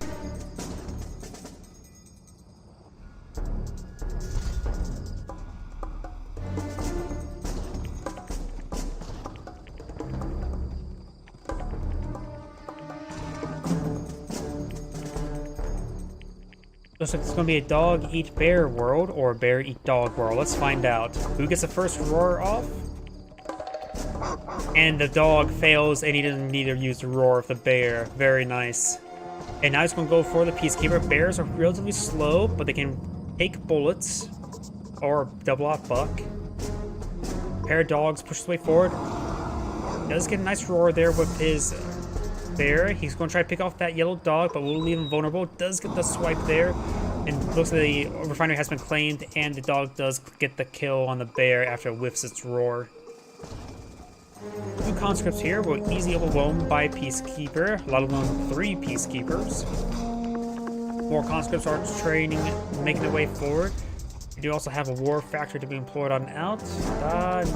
Looks like it's going to be a dog eat bear world or a bear eat dog world. Let's find out. Who gets the first roar off? And the dog fails, and he doesn't need to use the roar of the bear. Very nice. And now he's going to go for the Peacekeeper. Bears are relatively slow, but they can take bullets or double out buck. Pair of dogs pushes way forward. Does get a nice roar there with his bear. He's going to try to pick off that yellow dog, but we'll leave him vulnerable. Does get the swipe there, and looks like the refinery has been claimed, and the dog does get the kill on the bear after it whiffs its roar. 2 conscripts here were easily overwhelmed by Peacekeeper, let alone 3 Peacekeepers. More conscripts are training, making their way forward. We do also have a war factory to be employed on out.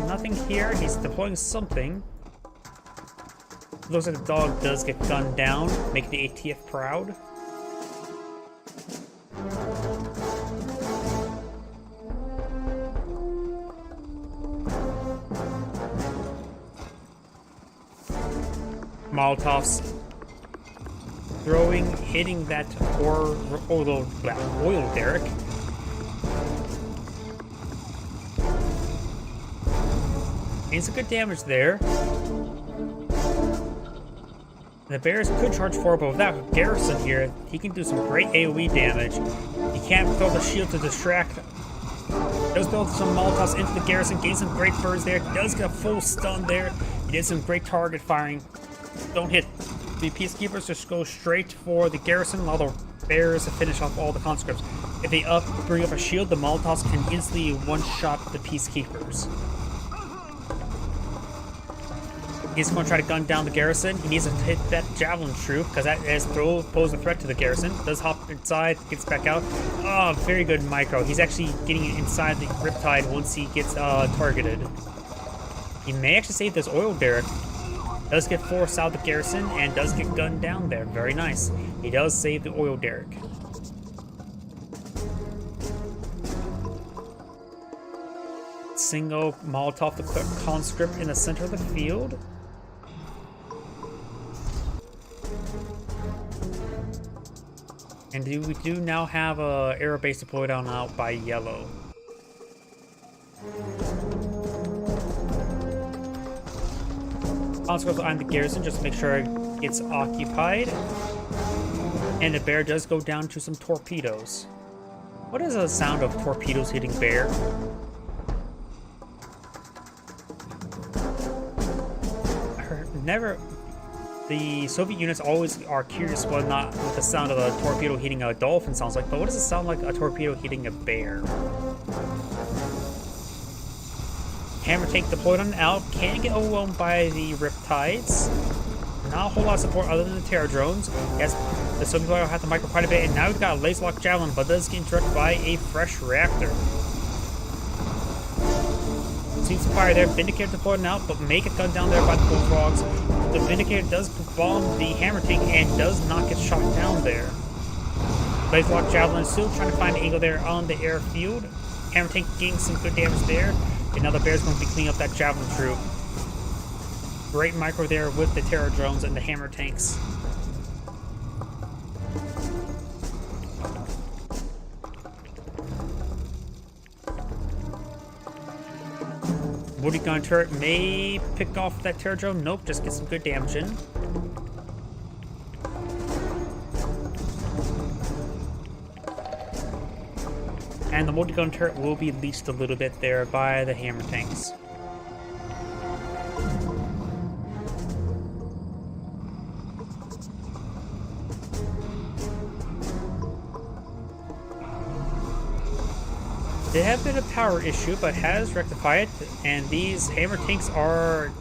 Nothing here. He's deploying something. Looks like the dog does get gunned down, making the ATF proud. Molotovs throwing, hitting that oil derrick. Getting some good damage there. The bears could charge forward, but without Garrison here, he can do some great AoE damage. He can't throw the shield to distract. Does build some Molotovs into the Garrison, gains some great birds there. Does get a full stun there. He did some great target firing. Don't hit the Peacekeepers, just go straight for the Garrison, allow the bears to finish off all the conscripts. If they bring up a shield, the Molotovs can instantly one-shot the Peacekeepers. He's going to try to gun down the Garrison. He needs to hit that Javelin troop, because that is pose a threat to the Garrison. Does hop inside, gets back out. Oh, very good micro. He's actually getting inside the Riptide once he gets targeted. He may actually save this oil derrick. Does get forced out the Garrison, and does get gunned down there. Very nice. He does save the oil derrick. Single Molotov the conscript in the center of the field. And we do now have a aero base deployed on out by yellow. Conscripts on the Garrison just to make sure it gets occupied. And the bear does go down to some torpedoes. What is the sound of torpedoes hitting bear? Never. The Soviet units always are curious what the sound of a torpedo hitting a dolphin sounds like, but what does it sound like a torpedo hitting a bear? Hammer tank deployed on out, can get overwhelmed by the Riptides. Not a whole lot of support other than the Terror drones. Yes, the Soviet player will have to micro quite a bit, and now we've got a laser lock javelin, but does get interrupted by a fresh reactor. Seems to fire there. Vindicator deployed out, but make it gun down there by the Bullfrogs. The Vindicator does bomb the Hammer tank and does not get shot down there. Laser lock javelin is still trying to find an angle there on the airfield. Hammer tank getting some good damage there. And now the bear's going to be cleaning up that javelin troop. Great micro there with the Terror drones and the Hammer tanks. Multi-gun turret may pick off that Terror drone. Nope, just get some good damage in. And the multi-gun turret will be leached a little bit there by the Hammer tanks. They have been a power issue, but has rectified it, and these Hammer tanks are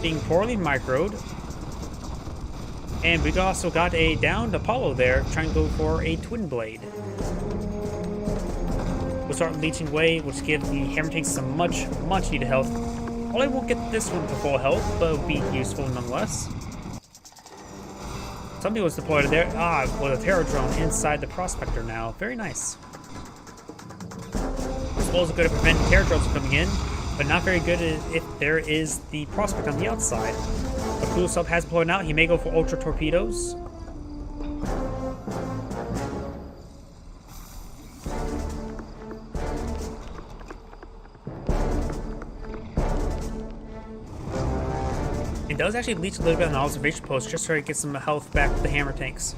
being poorly microed. And we also got a downed Apollo there, trying to go for a twin blade. We'll start leeching away, which gives the Hammer tanks some much needed health. Probably won't get this one to full health, but it'll be useful nonetheless. Something was deployed there. With a Terror drone inside the Prospector now. Very nice. Explosive good at preventing Terror drones from coming in, but not very good if there is the Prospect on the outside. A cool sub has deployed out. He may go for Ultra Torpedoes. It does actually leech a little bit on the observation post just so he gets some health back with the Hammer tanks.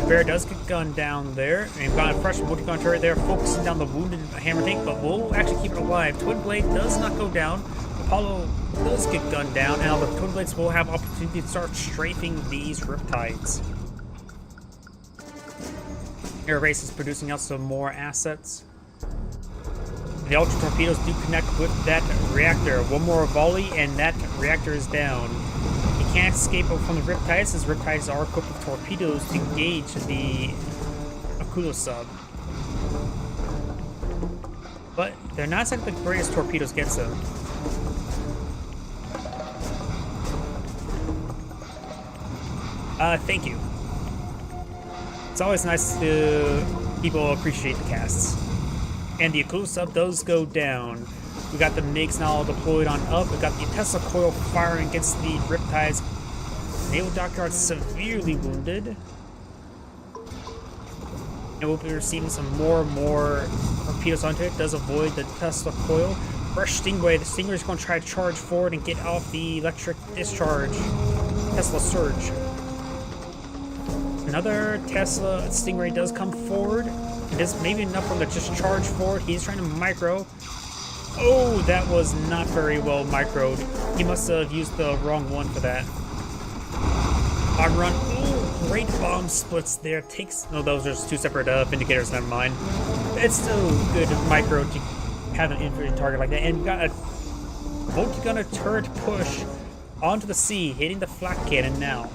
Bear does get gunned down there, and we've got a fresh multi-gun turret there focusing down the wounded Hammer tank, but we'll actually keep it alive. Twin Blade does not go down. Apollo does get gunned down, and now the Twin Blades will have opportunity to start strafing these Riptides. Air Base is producing out some more assets. The Ultra Torpedoes do connect with that reactor. One more volley, and that reactor is down. Can't escape from the Riptides, as Riptides are equipped with torpedoes to engage the Akulo sub. But they're not exactly the greatest torpedoes gets them. Thank you. It's always nice to people appreciate the casts. And the Akulo sub does go down. We got the MiGs now deployed on up. We got the Tesla coil firing against the Riptides. Naval Dockyard severely wounded. And we'll be receiving some more and more torpedoes onto it. Does avoid the Tesla coil. Fresh Stingray. The Stingray is going to try to charge forward and get off the electric discharge. Tesla surge. Another Tesla Stingray does come forward. It is maybe enough for him to just charge forward. He's trying to micro. Oh, that was not very well microed. He must have used the wrong one for that. On run. Ooh, great bomb splits there. Takes. No, those are just two separate Vindicators. Never mind. It's still good micro to have an infantry target like that. And we got a multi-gunner turret push onto the sea, hitting the flak cannon now.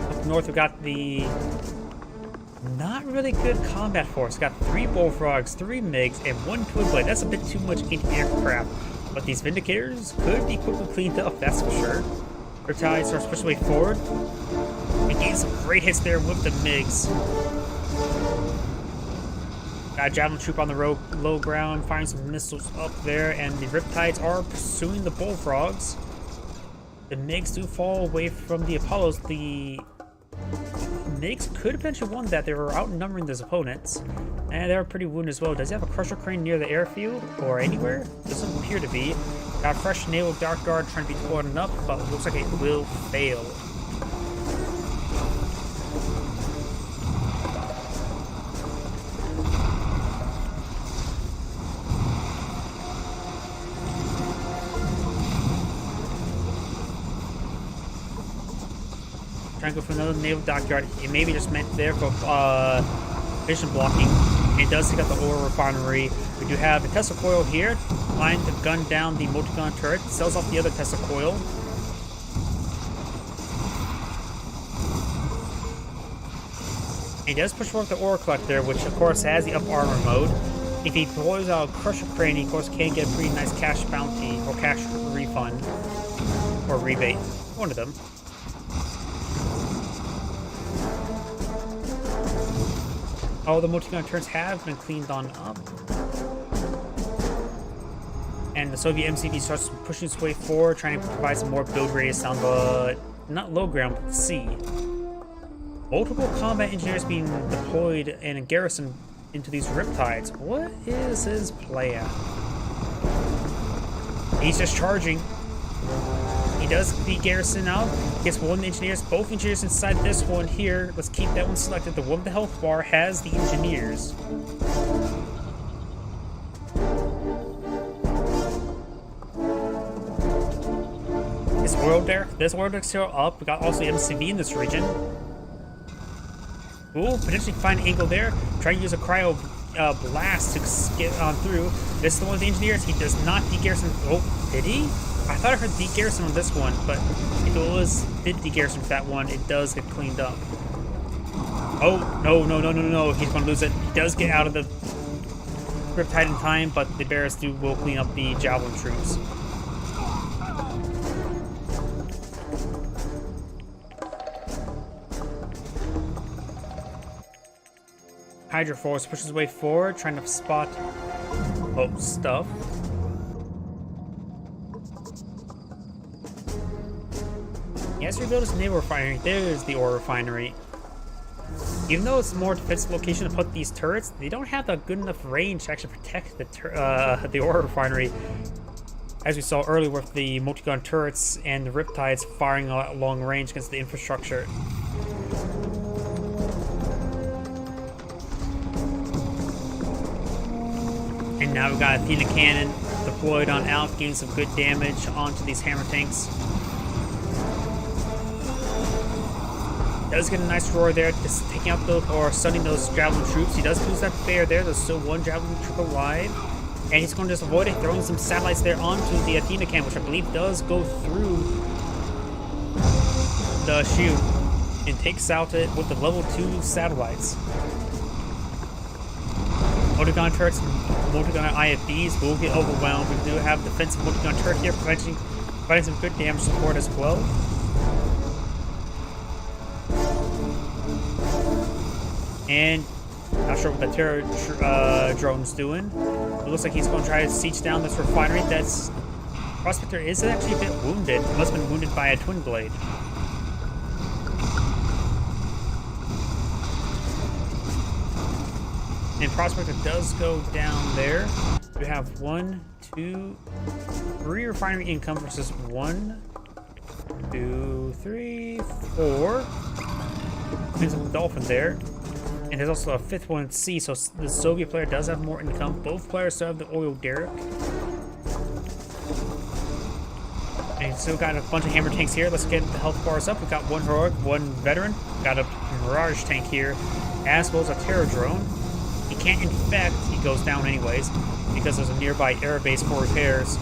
Up north, we got the not really good combat force. We got 3 Bullfrogs, 3 MiGs, and 1 Twin Blade. That's a bit too much anti-aircraft. But these Vindicators could be quickly cleaned up, that's for sure. Riptide starts pushing way forward. We gained some great hits there with the MiGs. Got a Javelin troop on the low ground, firing some missiles up there, and the Riptides are pursuing the Bullfrogs. The MiGs do fall away from the Apollos. The MiGs could have potentially won that. They were outnumbering those opponents, and they were pretty wounded as well. Does he have a Crusher Crane near the airfield or anywhere? Doesn't appear to be. Got a fresh Naval Dark Guard trying to be deployed up, but looks like it will fail. Trying to go for another Naval Dockyard. It may be just meant there for vision blocking. It does take out the oil refinery. We do have the Tesla coil here, trying to gun down the multi-gun turret. Sells off the other Tesla coil. He does push forward the ore collector, which of course has the up armor mode. If he deploys out Crusher Crane, he of course can get a pretty nice cash bounty or cash refund or rebate. One of them. All the multi-gun turrets have been cleaned on up. And the Soviet MCV starts pushing its way forward, trying to provide some more build radius on the, not low ground, but the sea. Multiple combat engineers being deployed and garrisoned into these Riptides. What is his plan? He's just charging. He does the garrison out. Gets one engineers, both engineers inside this one here. Let's keep that one selected. The one with the health bar has the engineers. Is oil there? There's oil deck still up. We got also MCV in this region. Ooh, potentially find an angle there. Try to use a cryo blast to get on through. This is the one with the engineers. He does not de-garrison. Oh, did he? I thought I heard de-garrison on this one, but if it did de-garrison for that one, it does get cleaned up. Oh, no. He's going to lose it. He does get out of the Riptide in time, but the Bears will clean up the Javelin troops. Hydra Force pushes his way forward, trying to spot stuff. He has to rebuild his naval refinery. There's the ore refinery. Even though it's a more defensive location to put these turrets, they don't have the good enough range to actually protect the ore refinery. As we saw earlier with the multi-gun turrets and the Riptides firing at long range against the infrastructure. And now we've got Athena Cannon deployed on out, getting some good damage onto these hammer tanks. Does get a nice roar there, just taking out those or stunning those Javelin troops. He does lose that bear there. There's still one Javelin troop alive. And he's going to just avoid it, throwing some satellites there onto the Athena Cannon, which I believe does go through the shield and takes out it with the level 2 satellites. Multi-gun turrets, multi-gun IFBs will get overwhelmed. We do have defensive multi-gun turret here, providing some good damage support as well. And Not sure what the Terror drone's doing. It looks like he's going to try to siege down this refinery. That's Prospector is actually a bit wounded. Must have been wounded by a twin blade. And Prospector does go down there. We have 1, 2, 3 refinery income versus 1, 2, 3, 4. There's a dolphin there. And there's also a 5th one at sea, so the Soviet player does have more income. Both players still have the oil derrick. And still got a bunch of hammer tanks here. Let's get the health bars up. We've got 1 heroic, 1 veteran. Got a Mirage tank here, as well as a Terror drone. He can't infect, he goes down anyways, because there's a nearby air base for repairs.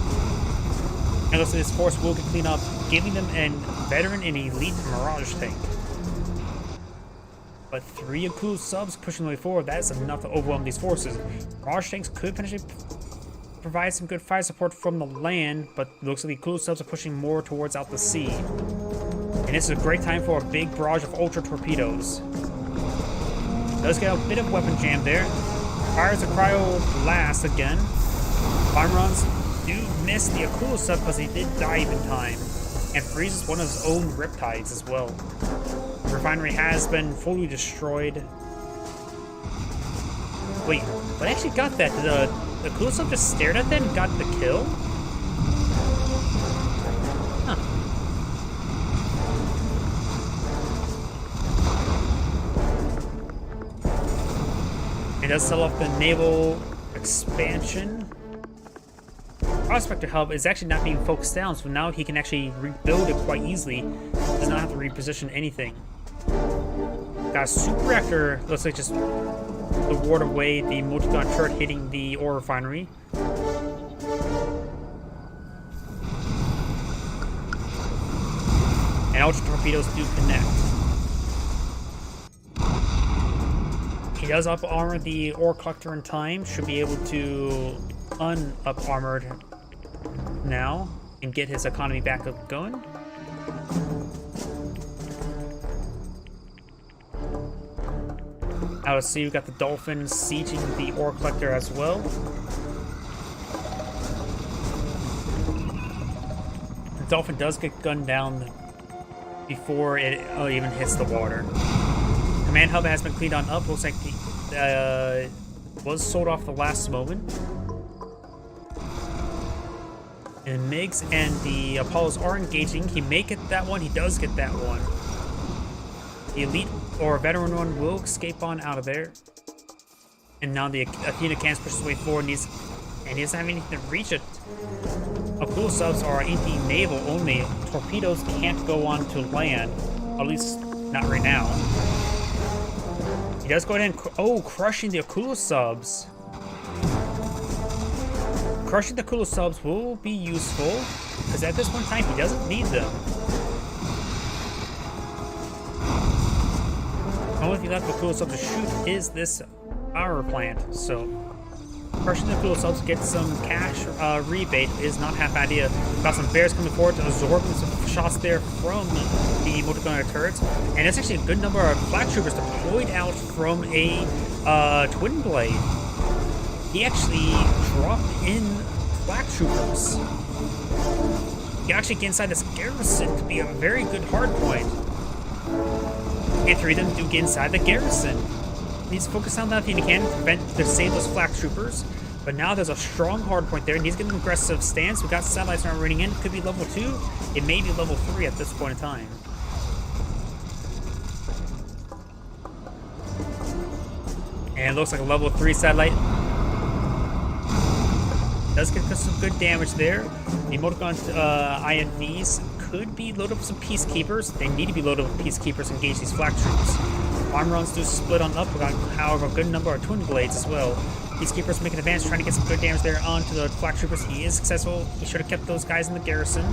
And looks like this force will get cleaned up, giving them a veteran and elite Mirage tank. But 3 Akula subs pushing the way forward, that is enough to overwhelm these forces. Mirage tanks could potentially provide some good fire support from the land, but it looks like the Akula subs are pushing more towards out the sea. And this is a great time for a big barrage of ultra torpedoes. Does get a bit of weapon jam there. Fires a cryo blast again. Bomb runs do miss the Akula sub because he did dive in time. And freezes one of his own riptides as well. The refinery has been fully destroyed. Wait, what actually got that? Did the Akula sub just stared at that and got the kill? Huh. It does sell off the naval expansion. Prospector hub is actually not being focused down, so now he can actually rebuild it quite easily. Does not have to reposition anything. Got a super reactor, looks like just to ward away the multi-gun turret hitting the ore refinery. And ultra torpedoes do connect. He does up armor the ore collector in time, should be able to un-up armored now and get his economy back up going. Out of sea, we've got the Dolphin sieging the ore collector as well. The Dolphin does get gunned down before it even hits the water. Command hub has been cleaned on up. Looks like the was sold off the last moment. And Migs and the Apollos are engaging. He may get that one. He does get that one. The elite or veteran one will escape on out of there. And now the Athena can't push his way forward, and he doesn't have anything to reach it. Akula subs are anti-naval only. Torpedoes can't go on to land, at least not right now. He does go ahead and crushing the Akula subs. Crushing the Akula subs will be useful because at this point in time he doesn't need them. The only thing left for Akula subs to shoot is this power plant. So crushing the Akula subs to get some cash rebate is not half idea. Got some bears coming forward to absorb some shots there from the multi-gunner turrets, and there's actually a good number of flak troopers deployed out from a twin blade. He actually dropped in flak troopers. He actually get inside this garrison to be a very good hard point. And 3 of them do get inside the garrison. He's focused on that if he can to save those flak troopers. But now there's a strong hard point there, and he's getting an aggressive stance. We've got satellites now running in. Could be level 2. It may be level 3 at this point in time. And it looks like a level 3 satellite. Does get some good damage there. The Emoticon INVs could be loaded up with some peacekeepers. They need to be loaded up with peacekeepers to engage these flak troops. Arm runs do split on up. We got, however, a good number of twin blades as well. Peacekeepers making advance, trying to get some good damage there onto the flak troopers. He is successful. He should have kept those guys in the garrison.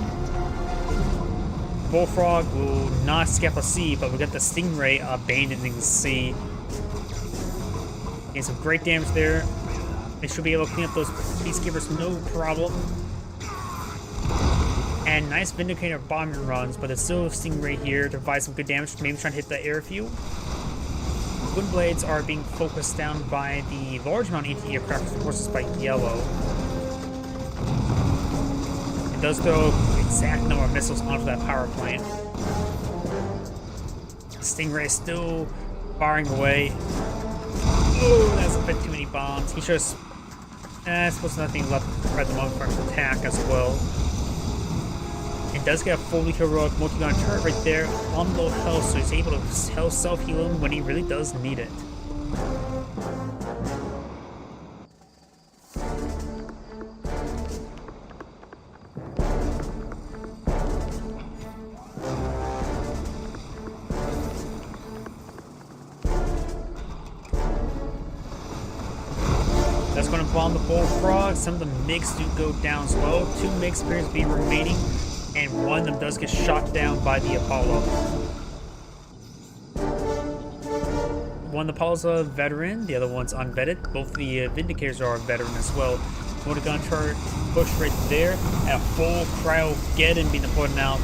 Bullfrog will not escape the sea, but we got the Stingray abandoning the sea. Getting some great damage there. They should be able to clean up those peacekeepers, no problem. And nice Vindicator bombing runs, but it's still Stingray here to provide some good damage, maybe trying to hit the airfield. Twin Blades are being focused down by the large amount of anti-aircraft forces by Yellow. It does throw exact number of missiles onto that power plant. Stingray is still firing away. Oh, that's a bit too many bombs. He should have... I suppose nothing left at the moment for him to attack as well. It does get a fully heroic multi-gun turret right there on low health, so he's able to self-heal him when he really does need it. That's going to bomb the Bullfrog. Some of the MiGs do go down as well. 2 MiGs appears to be remaining, and one of them does get shot down by the Apollo. One of the Apollo's a veteran, the other one's unvetted. Both the Vindicators are a veteran as well. Motor-gun turret push right there, and a full Cryogeddon being deployed now.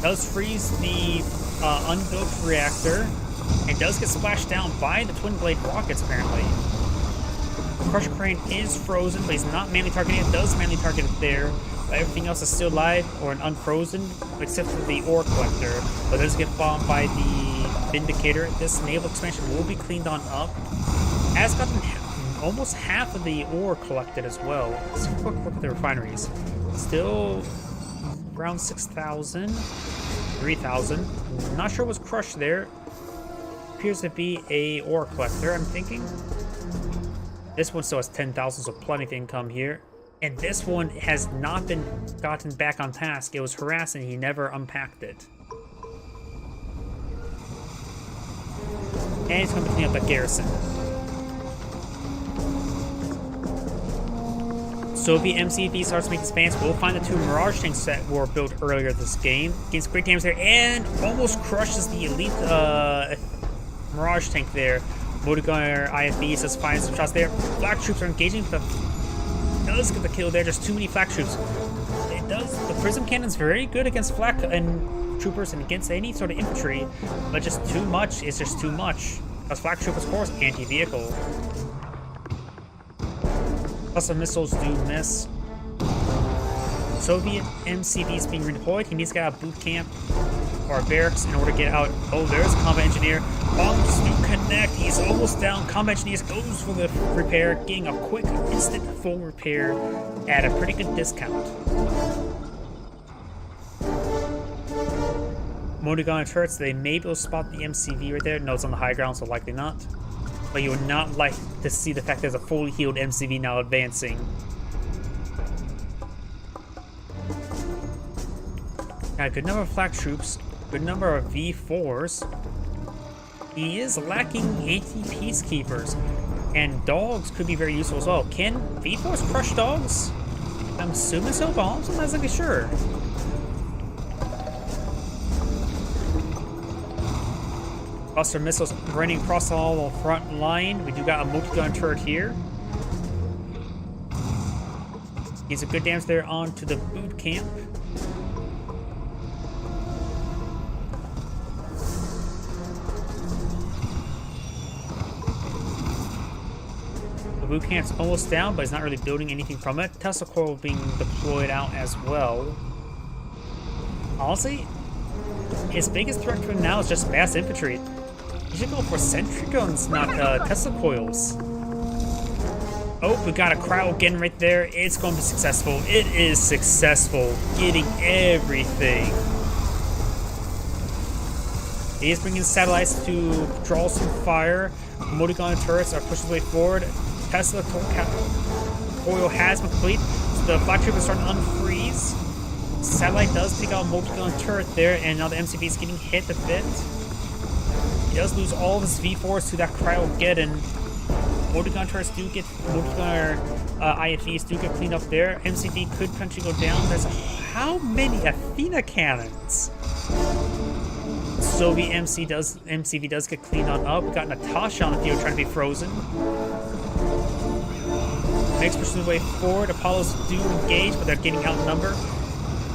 Does freeze the unbuilt reactor, and does get splashed down by the Twin Blade rockets apparently. The Crusher Crane is frozen, but he's not manually targeting it. Does manually target it there, but everything else is still live or unfrozen, except for the ore collector. But does get bombed by the Vindicator. This naval expansion will be cleaned on up. Has gotten almost half of the ore collected as well. Let's take a quick look at the refineries. Still around 6,000, 3,000. Not sure what's crushed there. Appears to be a ore collector, I'm thinking. This one still has 10,000, so plenty of income here. And this one has not been gotten back on task. It was harassed and he never unpacked it. And he's going to clean up that garrison. Soviet MCV starts making spans. We'll find the 2 Mirage tanks that were built earlier this game. Gains great damage there and almost crushes the elite Mirage tank there. Motor gunner IFV says fires some shots there. Flak troops are engaging, but does get the kill there. Just too many flak troops. It does. The prism cannon's very good against flak and troopers and against any sort of infantry, but just too much is just too much. Because flak troopers, of course, anti-vehicle. Plus the missiles do miss. Soviet MCV is being redeployed. He needs to get out of boot camp or barracks in order to get out. Oh, there's a combat engineer. Bombs do connect. He's almost down. Combat engineer goes for the repair, getting a quick, instant full repair at a pretty good discount. Motor gun turrets, they may be able to spot the MCV right there. No, it's on the high ground, so likely not. But you would not like to see the fact there's a fully healed MCV now advancing. Got a good number of flak troops, good number of V4s. He is lacking anti-peacekeepers, and dogs could be very useful as well. Can V4s crush dogs? I'm assuming so, but I'm not exactly sure. Cluster missiles running across all the front line. We do got a multi-gun turret here. He's a good damage there onto the boot camp. The boot camp's almost down, but he's not really building anything from it. Tesla coil being deployed out as well. Honestly, his biggest threat for him now is just mass infantry. He should go for sentry guns, not Tesla coils. Oh, we got a Cryogeddon right there. It's going to be successful. It is successful, getting everything. He is bringing satellites to draw some fire. Motor gun turrets are pushing their way forward. Tesla coil has been complete. So the flak troop is starting to unfreeze. Satellite does take out a multi-gun turret there, and now the MCV is getting hit a bit. He does lose all of his V4s to that Cryogeddon. Multi-gun turrets do get, multi-gunner IFVs do get cleaned up there. MCV could potentially go down. There's how many Athena cannons? Soviet MCV does get cleaned on up. We got Natasha on the field trying to be frozen. Next pushing the way forward. Apollos do engage, but they're getting outnumbered.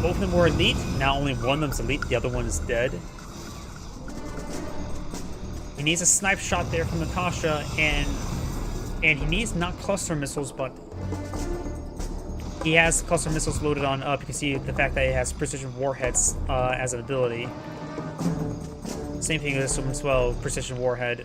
Both of them were elite. Now only one of them's elite. The other one is dead. He needs a snipe shot there from Natasha, and he needs not cluster missiles, but he has cluster missiles loaded on up. You can see the fact that he has precision warheads as an ability. Same thing with this one as well, precision warhead.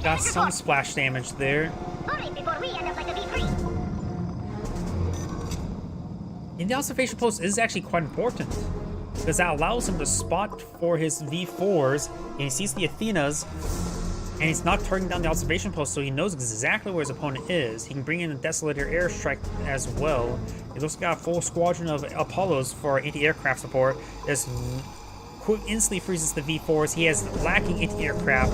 Got some splash damage there. Hurry before we end up like the V3. And the observation post is actually quite important, because that allows him to spot for his V4s, and he sees the Athenas, and he's not turning down the observation post, so he knows exactly where his opponent is. He can bring in a Desolator airstrike as well. He's also got a full squadron of Apollos for anti-aircraft support. This instantly freezes the V4s. He has lacking anti-aircraft.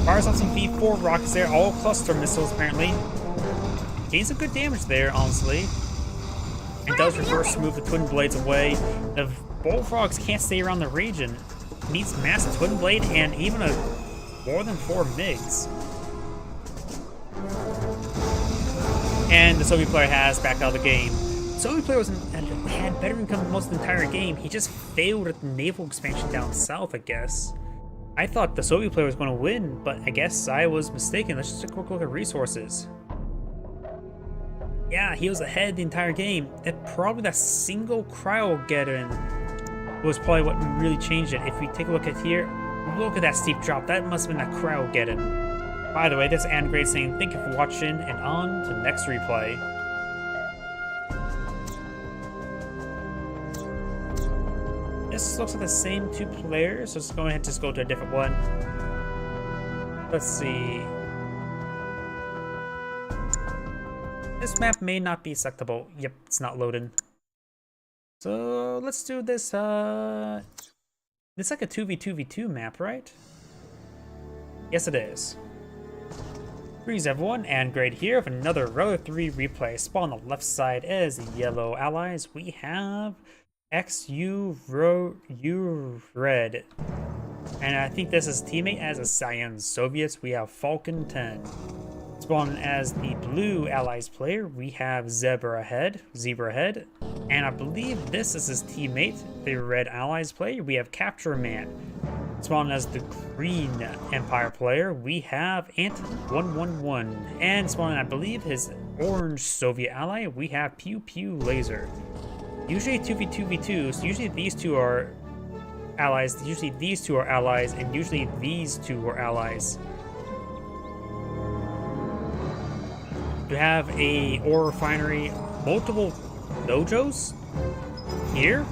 Fires off some V4 rockets there, all cluster missiles apparently. Gains some good damage there, honestly. And does reverse move the Twin Blades away. The Bullfrogs can't stay around the region. Needs massive Twin Blade and even more than 4 MiGs. And the Soviet player has backed out of the game. The Soviet player had better income most of the entire game. He just failed at the naval expansion down south, I guess. I thought the Soviet player was going to win, but I guess I was mistaken. Let's just take a quick look at resources. Yeah, he was ahead the entire game. Probably that single Cryogeddon was probably what really changed it. If we take a look at here, look at that steep drop. That must have been that Cryogeddon. By the way, this is Angrade saying thank you for watching, and on to the next replay. This looks like the same 2 players, so let's go ahead and just go to a different one. Let's see. This map may not be selectable. Yep, it's not loaded. So let's do this. It's like a 2v2v2 map, right? Yes, it is. Greetings everyone, Angrade here with another Row 3 replay. Spawn on the left side as the yellow allies. We have XU Red. And I think this is teammate as a Cyan Soviets. We have Falcon 10. Spawn as the blue allies player, we have Zebra Head, and I believe this is his teammate, the red allies player. We have Capture Man. Spawn as the green Empire player, we have Ant111, and spawn, I believe, his orange Soviet ally, we have Pew Pew Laser. Usually 2v2v2s, usually these two are allies, usually these two are allies, and usually these two are allies. You have a ore refinery, multiple dojos here.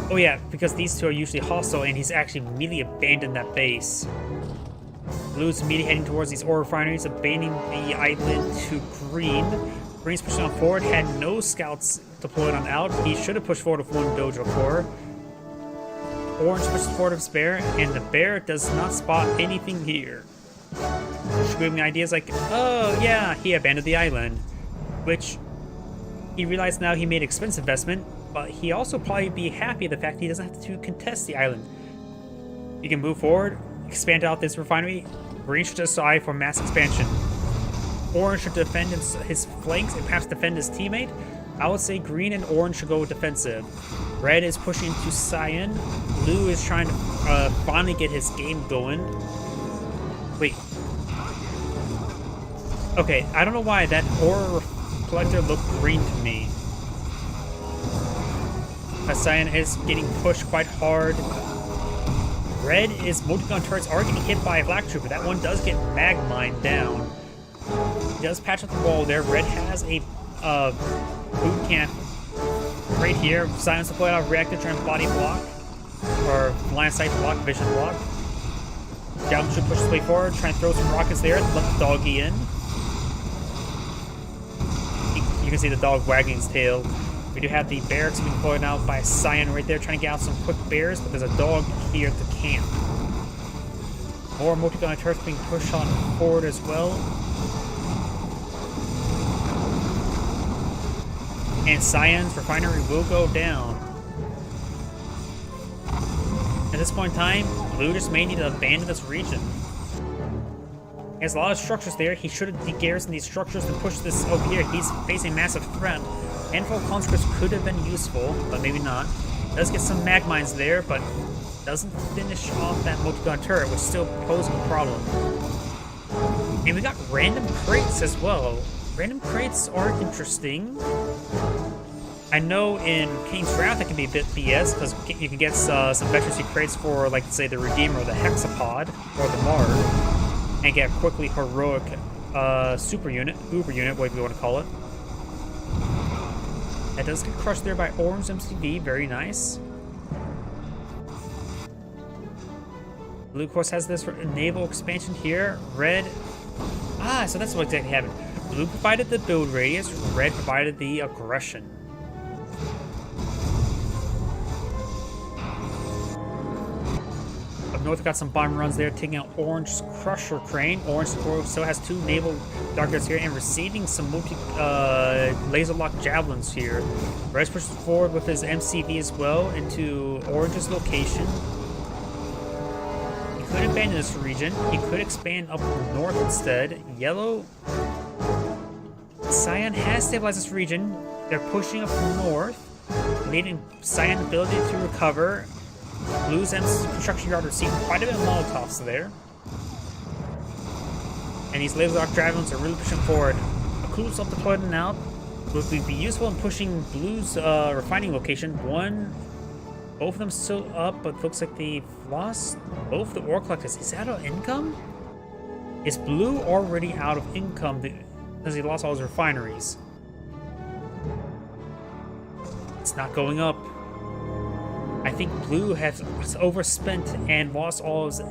Oh yeah, because these two are usually hostile, and he's actually immediately abandoned that base. Blue's immediately heading towards these ore refineries, abandoning the island to green. Green's pushing on forward, had no scouts deployed on out. He should have pushed forward with 1 dojo core. Orange pushes forward with his bear, and the bear does not spot anything here. Screaming ideas like, oh yeah, he abandoned the island, which he realized now he made an expensive investment, but he also probably be happy the fact he doesn't have to contest the island. He can move forward, expand out this refinery. Green should decide for mass expansion. Orange should defend his flanks and perhaps defend his teammate. I would say green and orange should go defensive. Red is pushing to Cyan. Blue is trying to finally get his game going. Wait. Okay, I don't know why that ore collector looked green to me. Cyan is getting pushed quite hard. Red is multi-gun turrets are getting hit by a Black Trooper. That one does get mag mined down. He does patch up the wall there. Red has a boot camp right here. Cyan's deployed out reactor trying to body block. Or line of sight block, vision block. Down should push his way forward, try and throw some rockets there, let the doggy in. You can see the dog wagging his tail. We do have the barracks being deployed out by Cyan right there, trying to get out some quick bears, but there's a dog here at the camp. More multi-gun turrets being pushed on forward as well. And Cyan's refinery will go down. At this point in time, Blue just may need to abandon this region. He has a lot of structures there. He should have de-garrisoned these structures and pushed this over here. He's facing a massive threat. Handful of conscripts could have been useful, but maybe not. Does get some mag mines there, but doesn't finish off that multi-gun turret, which still posing a problem. And we got random crates as well. Random crates are interesting. I know in King's Wrath it can be a bit BS, because you can get some veterancy crates for, like, say, the Redeemer or the Hexapod, or the Marg, and get quickly heroic super unit, uber unit, whatever you want to call it. That does get crushed there by Orange MCV, very nice. Blue, of course, has this naval expansion here. Red, so that's what exactly happened. Blue provided the build radius, red provided the aggression. Up north, got some bomb runs there, taking out Orange's Crusher Crane. Orange still has 2 naval darkness here and receiving some laser lock javelins here. Red pushes forward with his MCV as well into Orange's location. He could abandon this region. He could expand up north instead. Yellow, Cyan has stabilized this region. They're pushing up north, leaving Cyan the ability to recover. Blue's construction yard receiving quite a bit of Molotovs there. And these laser lock javelins are really pushing forward. A clue self-deployed and out would be useful in pushing Blue's refining location. Both of them still up, but looks like they've lost both the ore collectors. Is that out of income? Is Blue already out of income because he lost all his refineries? It's not going up. I think Blue has overspent and lost all his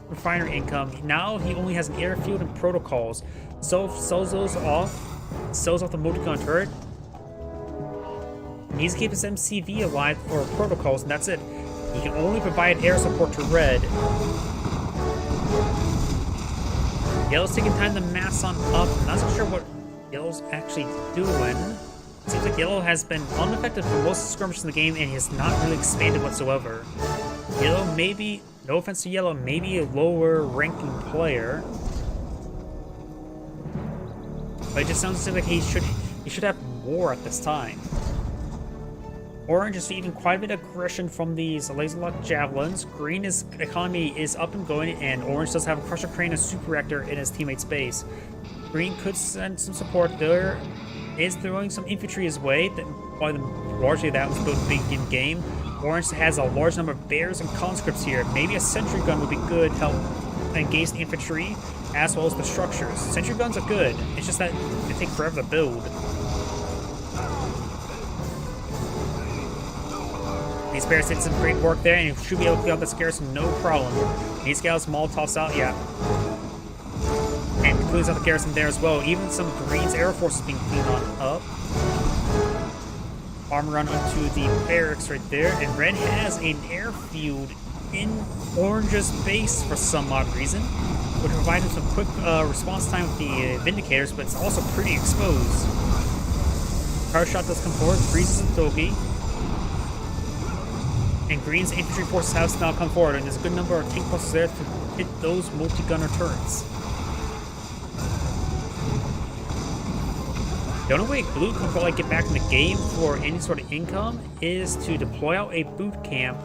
refinery income. Now he only has an airfield and protocols. So sells those off, sells off the multi-gun turret. He needs to keep his MCV alive for protocols, and that's it. He can only provide air support to Red. Yellow's taking time to mass on up. I'm not so sure what Yellow's actually doing. Seems like Yellow has been unaffected for most of the skirmishes in the game and has not really expanded whatsoever. Yellow maybe, no offense to Yellow, maybe a lower ranking player. But it just sounds like he should have more at this time. Orange is receiving quite a bit of aggression from these laser lock javelins. Green's economy is up and going, and Orange does have a Crusher Crane and Super Reactor in his teammate's base. Green could send some support there. Is throwing some infantry his way, largely that was built in game. Orange has a large number of bears and conscripts here. Maybe a sentry gun would be good to help engage the infantry as well as the structures. Sentry guns are good, it's just that they take forever to build. These bears did some great work there, and you should be able to clear out this garrison no problem. These guys Molotovs out, yeah. And cleans out the garrison there as well. Even some Green's Air Force is being cleaned on up. Armor run onto the barracks right there. And Red has an airfield in Orange's base for some odd reason, which provides him some quick response time with the Vindicators, but it's also pretty exposed. Power shot does come forward, freezes the Dogi. And Green's infantry forces have now come forward, and there's a good number of tank forces there to hit those multi-gunner turrets. The only way Blue can probably get back in the game for any sort of income is to deploy out a boot camp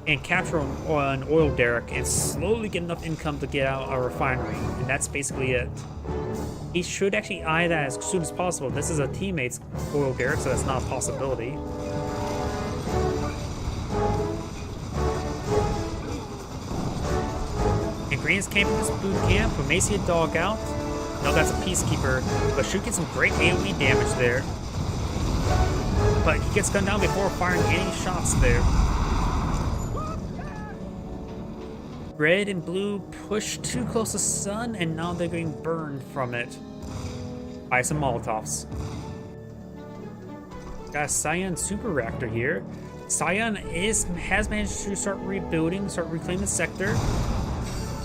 and capture an oil derrick and slowly get enough income to get out a refinery, and that's basically it. He should actually eye that as soon as possible. This is a teammate's oil derrick, so that's not a possibility. And Green is camping this boot camp, but may see a dog out. No, that's a Peacekeeper, but should get some great AoE damage there. But he gets gunned down before firing any shots there. Red and Blue push too close to Sun, and now they're getting burned from it by some Molotovs. Got a Cyan Super Reactor here. Cyan has managed to start rebuilding, start reclaiming the sector.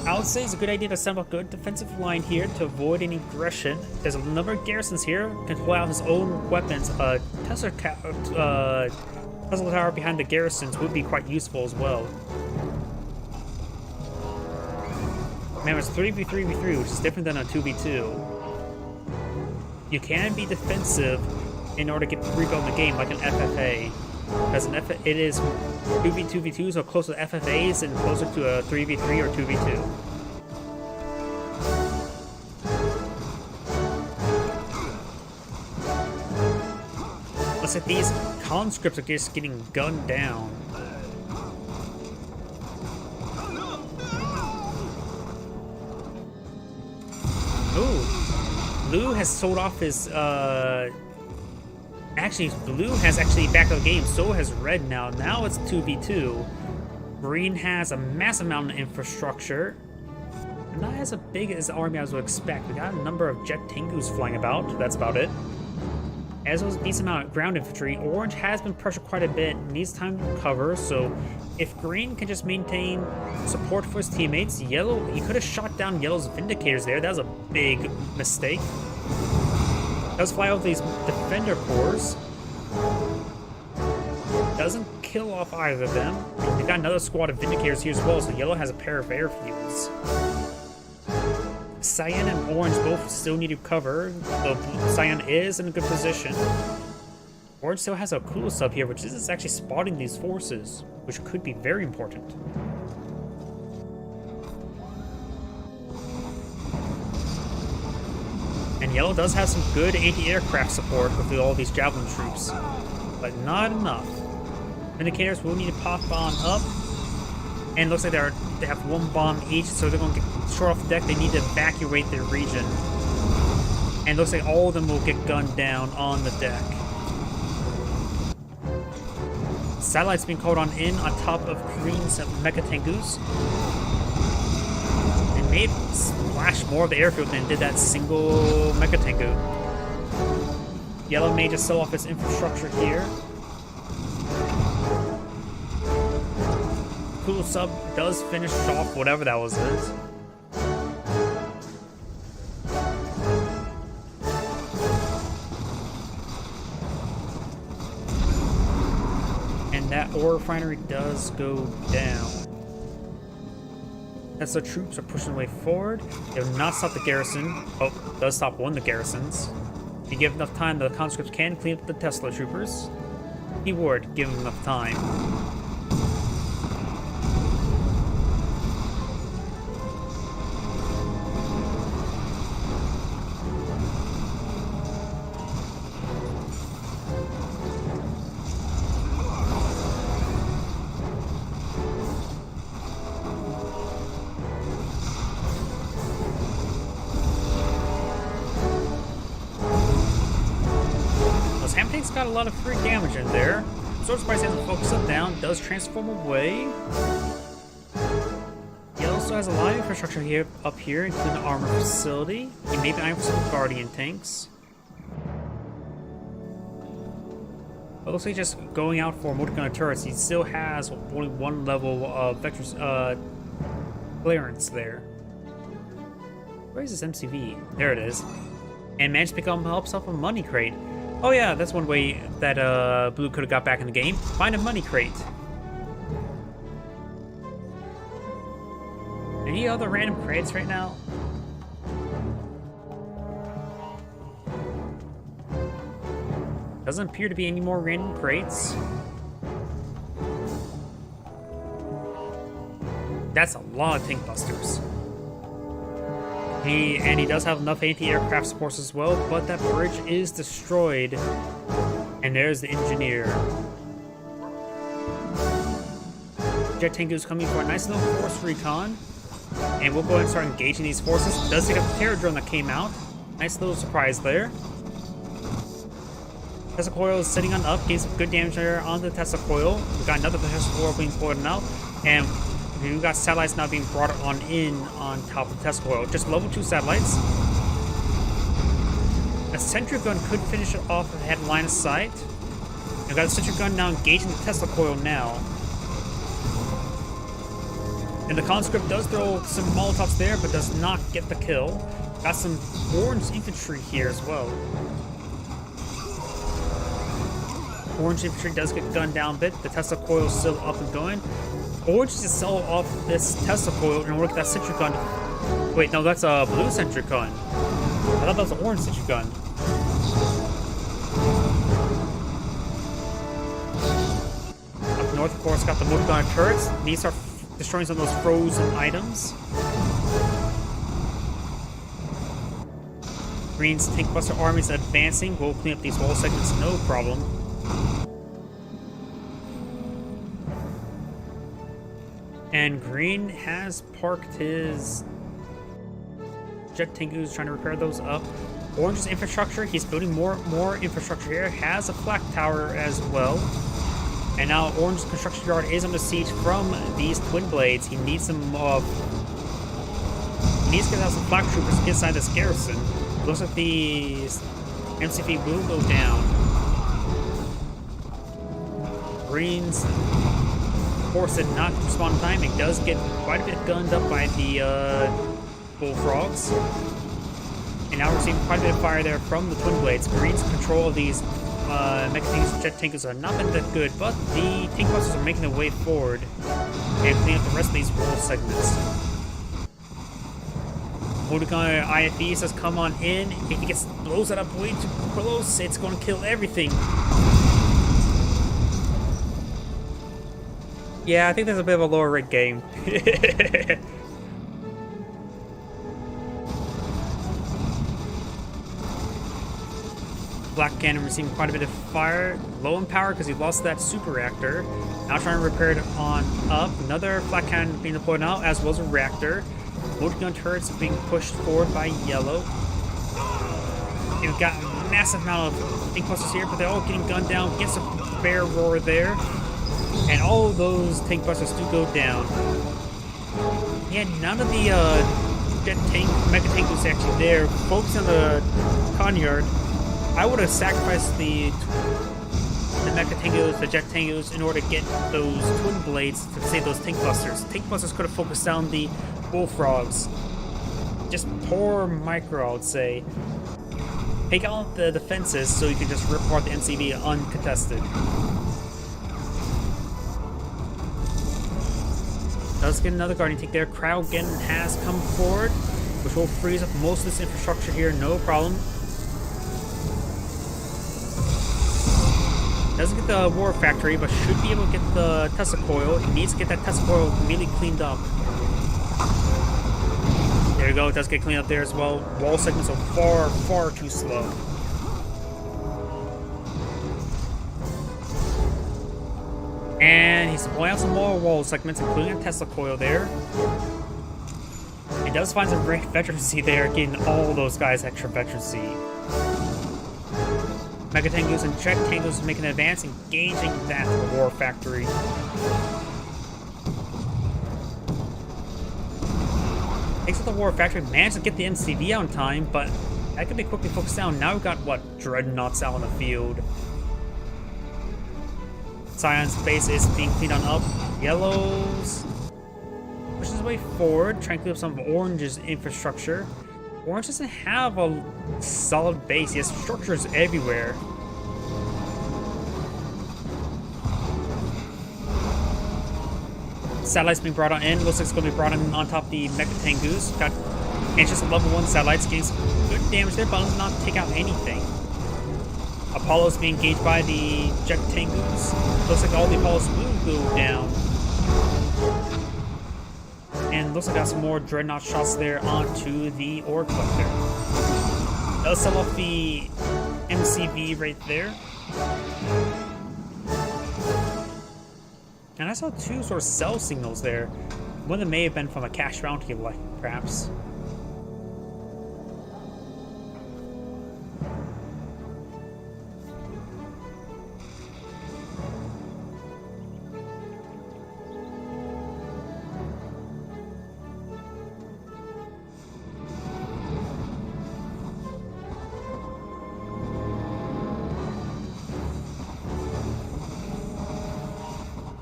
I would say it's a good idea to assemble a good defensive line here to avoid any aggression. There's a number of garrisons here, can pull out his own weapons. Tesla tower behind the garrisons would be quite useful as well. Man, it's 3v3v3, which is different than a 2v2. You can be defensive in order to get rebuild in the game, like an FFA. Because it is 2v2v2, so closer to FFAs and closer to a 3v3 or 2v2. Looks like these conscripts are just getting gunned down. Ooh, Blue has sold off his, actually, Blue has actually backed up the game, so has Red now. Now it's 2v2. Green has a massive amount of infrastructure. Not as big as the army as I would expect. We got a number of jet Tengus flying about, that's about it. As well as a decent amount of ground infantry. Orange has been pressured quite a bit, needs time to recover, so if Green can just maintain support for his teammates, Yellow, he could have shot down Yellow's Vindicators there. That was a big mistake. Does fly over these defender cores. Doesn't kill off either of them. They've got another squad of Vindicators here as well, so Yellow has a pair of airfields. Cyan and Orange both still need to cover, though Cyan is in a good position. Orange still has a cool sub here, which is actually spotting these forces, which could be very important. And Yellow does have some good anti-aircraft support with all these Javelin troops, but not enough. Vindicators will need to pop on up, and it looks like they have one bomb each, so they're going to get short off the deck. They need to evacuate their region. And it looks like all of them will get gunned down on the deck. Satellites being called on top of Green's Mecha Tengus. They may splash more of the airfield than did that single Mecha Tengu. Yellow may just sell off its infrastructure here. Cool sub does finish off whatever that was. And that ore refinery does go down. As the troops are pushing their way forward, they will not stop the garrison. Oh, does stop one of the garrisons. If you give enough time, the conscripts can clean up the Tesla troopers. Keyword, give them enough time. Hamtank's got a lot of free damage in there. Sword Spice has to focus it down, does transform away. Yellow still has a lot of infrastructure here, up here, including the armor facility. He may be eyeing for some Guardian tanks. But it looks like just going out for multi-gunner turrets, he still has only one level of vectors, clearance there. Where is this MCV? There it is. And managed to pick up himself a money crate. Oh yeah, that's one way that Blue could have got back in the game. Find a money crate. Any other random crates right now? Doesn't appear to be any more random crates. That's a lot of tank busters. He does have enough anti-aircraft supports as well, but that bridge is destroyed. And there's the engineer. Jet Tengu's coming for a nice little force recon. And we'll go ahead and start engaging these forces. Does take up the Terror drone that came out. Nice little surprise there. Tesla coil is sitting on up, getting some good damage there on the Tesla coil. We got another Tesla coil being pulled now. And we've got satellites now being brought on top of the Tesla coil. Just level 2 satellites. A sentry gun could finish it off if it had line of sight. We've got a sentry gun now engaging the Tesla coil now. And the conscript does throw some Molotovs there, but does not get the kill. Got some orange infantry here as well. Orange infantry does get gunned down a bit. The Tesla coil is still up and going. Orange needs to sell off this Tesla coil in order to get that sentry gun. Wait, no, that's a blue sentry gun. I thought that was an orange sentry gun. Up north, of course, got the motor gun turrets. These are destroying some of those frozen items. Green's tank buster army is advancing. We'll clean up these wall segments, no problem. And Green has parked his jet tankus, trying to repair those up. Orange's infrastructure, he's building more infrastructure here. Has a flak tower as well. And now Orange's construction yard is under siege from these twin blades. He needs some he needs to get out some flak troopers to get inside this garrison. Looks like the MCV will go down. Green's force did not respond in time. It does get quite a bit gunned up by the bullfrogs. And now we're seeing quite a bit of fire there from the twin blades. Green's control of these Mecha jet tankers have not been that good, but the tank busters are making their way forward and cleaning up the rest of these wall segments. Motorgun IFE says come on in. If he blows that up way too close, it's going to kill everything. Yeah, I think there's a bit of a lower rate game. Black Cannon receiving quite a bit of fire. Low in power because he lost that super reactor. Now trying to repair it on up. Another Black Cannon being deployed now, as well as a reactor. Motor gun turrets being pushed forward by yellow. You've got a massive amount of tank busters here, but they're all getting gunned down. Gets a bear roar there. And all of those tank busters do go down. Yeah, none of the jet tank, mega tank was actually there. Focus on the Conyard. I would have sacrificed the mecha tangos, the jet tangos, in order to get those twin blades to save those tank busters. Tank busters could have focused down the bullfrogs. Just poor micro, I would say. Take out the defenses so you can just rip apart the MCV uncontested. Does get another Guardian tank there. Crowgen has come forward, which will freeze up most of this infrastructure here, no problem. Doesn't get the War Factory, but should be able to get the Tesla coil. It needs to get that Tesla coil immediately cleaned up. There you go, it does get cleaned up there as well. Wall segments are far, far too slow. And he's pulling out some more wall segments, including a Tesla coil there. He does find some great veterancy there, getting all those guys extra veterancy. Mega Tangos and Jet Tangos making an advance, engaging that War Factory. Takes out the War Factory, managed to get the MCV on time, but that could be quickly focused down. Now we've got, what, Dreadnoughts out on the field. Scion's base is being cleaned on up. Yellows pushes his way forward, trying to clean up some of Orange's infrastructure. Orange doesn't have a solid base. He has structures everywhere. Satellites being brought on in. Looks like it's going to be brought in on top of the Mecha Tengus. Got anxious level 1 satellites. Getting some good damage there, but does not take out anything. Apollo's being engaged by the Jet Tengus. Looks like all the Apollos will go down. And looks like I got some more Dreadnought shots there onto the Ore Collector. That'll sell off the MCV right there. And I saw two sort of cell signals there. One that may have been from a cash bounty, like perhaps.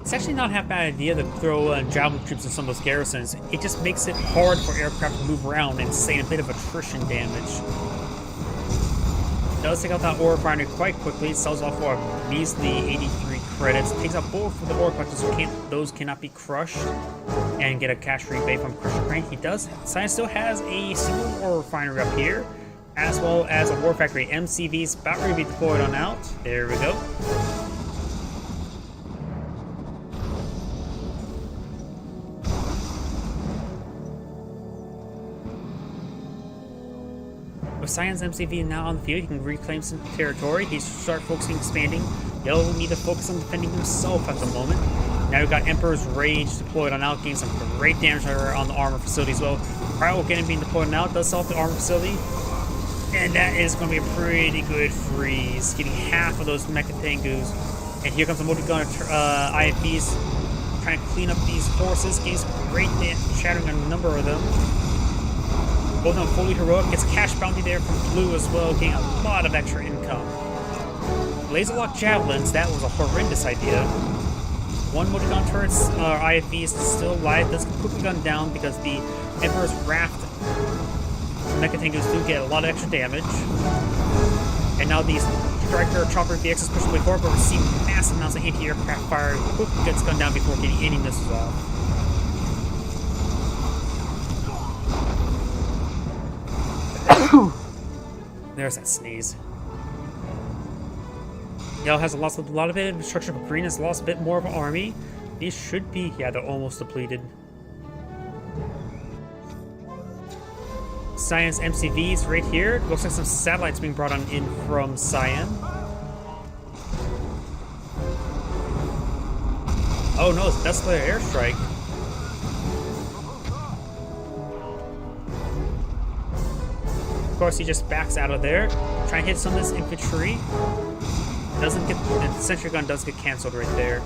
It's actually not half bad idea to throw javelin troops in some of those garrisons. It just makes it hard for aircraft to move around and sustain a bit of attrition damage. Does take out that ore refinery quite quickly. Sells off for a measly 83 credits. Takes out both of the ore collectors, so those cannot be crushed and get a cash rebate from Crusher Crane. He does. Science still has a single ore refinery up here, as well as a war factory. MCV's about ready to be deployed on out. There we go. With Cyan's MCV now on the field, he can reclaim some territory. He start focusing, expanding. Yellow will need to focus on defending himself at the moment. Now we've got Emperor's Rage deployed on out, getting some great damage on the armor facility as well. Cryo again being deployed on out, does solve the armor facility. And that is going to be a pretty good freeze, getting half of those Mecha Tengus. And here comes the Motor Gunner IFVs trying to clean up these forces, getting some great damage, shattering a number of them. Both of them fully heroic, gets a cash bounty there from Blue as well, getting a lot of extra income. Laser Lock Javelins, that was a horrendous idea. One Motor Gun turret's IFV is still alive, does quickly gun down because the Emperor's Raft Mecha Tengus do get a lot of extra damage. And now these Striker Chopper VX is pushing away forward, but receive massive amounts of anti-aircraft fire, quickly gets gunned down before getting any missiles off. There's that sneeze. Yellow has lost a lot of it infrastructure, but Green has lost a bit more of an army. These should be, yeah, they're almost depleted. Cyan's MCVs right here. Looks like some satellites being brought on in from Cyan. Oh no, it's a Death Slayer airstrike. Of course, he just backs out of there. Try and hit some of this infantry. Doesn't get, the sentry gun does get cancelled right there.